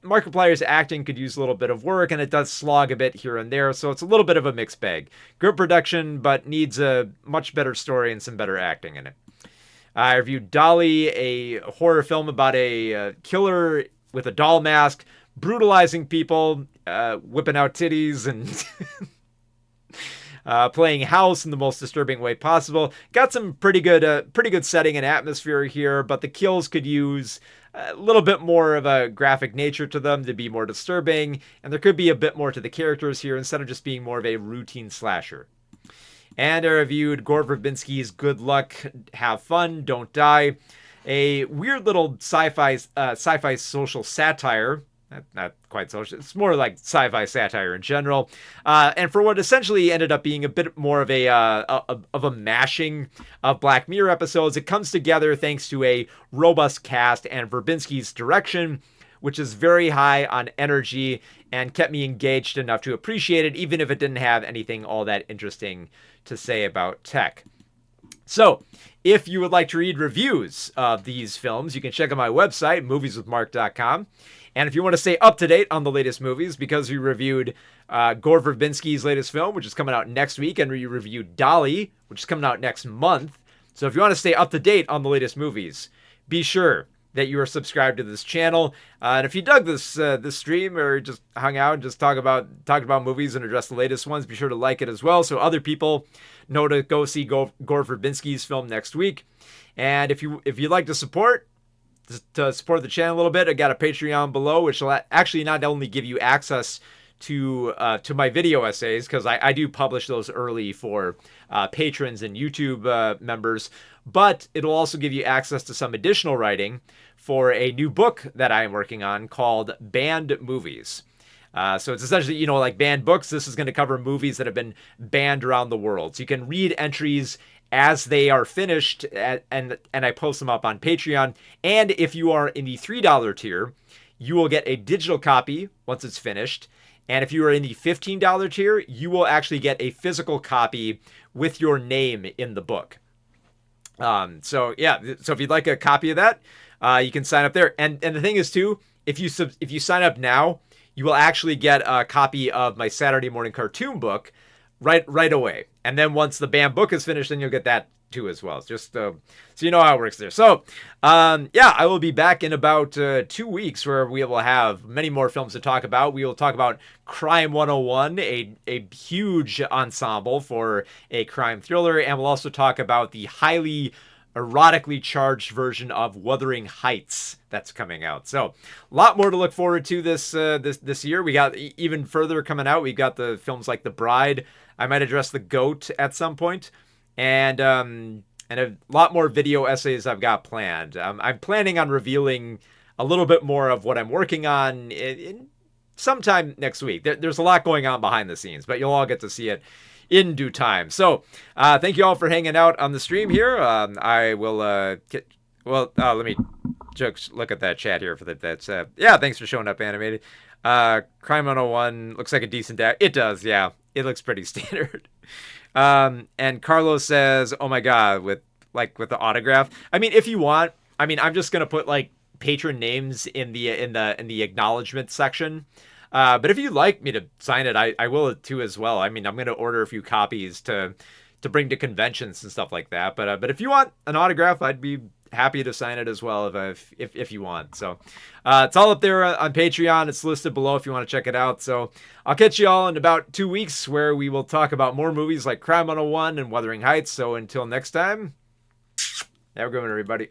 Markiplier's acting could use a little bit of work, and it does slog a bit here and there, so it's a little bit of a mixed bag. Good production, but needs a much better story and some better acting in it. I reviewed Dolly, a horror film about a killer with a doll mask, brutalizing people, whipping out titties, and playing house in the most disturbing way possible. Got some pretty good setting and atmosphere here, but the kills could use a little bit more of a graphic nature to them to be more disturbing, and there could be a bit more to the characters here instead of just being more of a routine slasher. And I reviewed Gore Verbinski's Good Luck, Have Fun, Don't Die, a weird little sci-fi social satire. Not quite social. It's more like sci-fi satire in general, and for what essentially ended up being a bit more of a mashing of Black Mirror episodes, it comes together thanks to a robust cast and Verbinski's direction, which is very high on energy and kept me engaged enough to appreciate it, even if it didn't have anything all that interesting to say about tech. So, if you would like to read reviews of these films, you can check out my website, movieswithmark.com. And if you want to stay up to date on the latest movies, because we reviewed Gore Verbinski's latest film, which is coming out next week, and we reviewed Dolly, which is coming out next month. So if you want to stay up to date on the latest movies, be sure that you are subscribed to this channel. And if you dug this stream or just hung out and just talked about movies and address the latest ones, be sure to like it as well so other people know to go see Gore Verbinski's film next week. And if you'd like to support the channel a little bit, I got a Patreon below, which will actually not only give you access to my video essays, because I do publish those early for patrons and YouTube members, but it'll also give you access to some additional writing for a new book that I am working on called Banned Movies. So it's essentially, you know, like banned books. This is going to cover movies that have been banned around the world. So you can read entries as they are finished, and I post them up on Patreon. And if you are in the $3 tier, you will get a digital copy once it's finished. And if you are in the $15 tier, you will actually get a physical copy with your name in the book. So if you'd like a copy of that, you can sign up there. And the thing is too, if you sign up now, you will actually get a copy of my Saturday morning cartoon book right away. And then once the banned book is finished, then you'll get that too as well. Just so you know how it works there. So I will be back in about 2 weeks, where we will have many more films to talk about. We will talk about Crime 101, a huge ensemble for a crime thriller, and we'll also talk about the highly erotically charged version of Wuthering Heights that's coming out. So a lot more to look forward to this year. We got even further coming out. We've got the films like The Bride. I might address The Goat at some point, and a lot more video essays I've got planned. I'm planning on revealing a little bit more of what I'm working on in sometime next week. There's a lot going on behind the scenes, but you'll all get to see it in due time. So thank you all for hanging out on the stream here. I will let me just look at that chat here for that's thanks for showing up, Animated. Crime 101 looks like a decent day. It does, yeah. It looks pretty standard. And Carlos says, "Oh my god," with the autograph. I mean, if you want, I mean, I'm just gonna put like patron names in the acknowledgement section. But if you'd like me to sign it, I will too as well. I mean, I'm gonna order a few copies to bring to conventions and stuff like that. But if you want an autograph, I'd be happy to sign it as well if you want. So it's all up there on Patreon. It's listed below if you want to check it out. So I'll catch you all in about 2 weeks, where we will talk about more movies like Crime 101 and Wuthering Heights. So until next time, have a good one, everybody.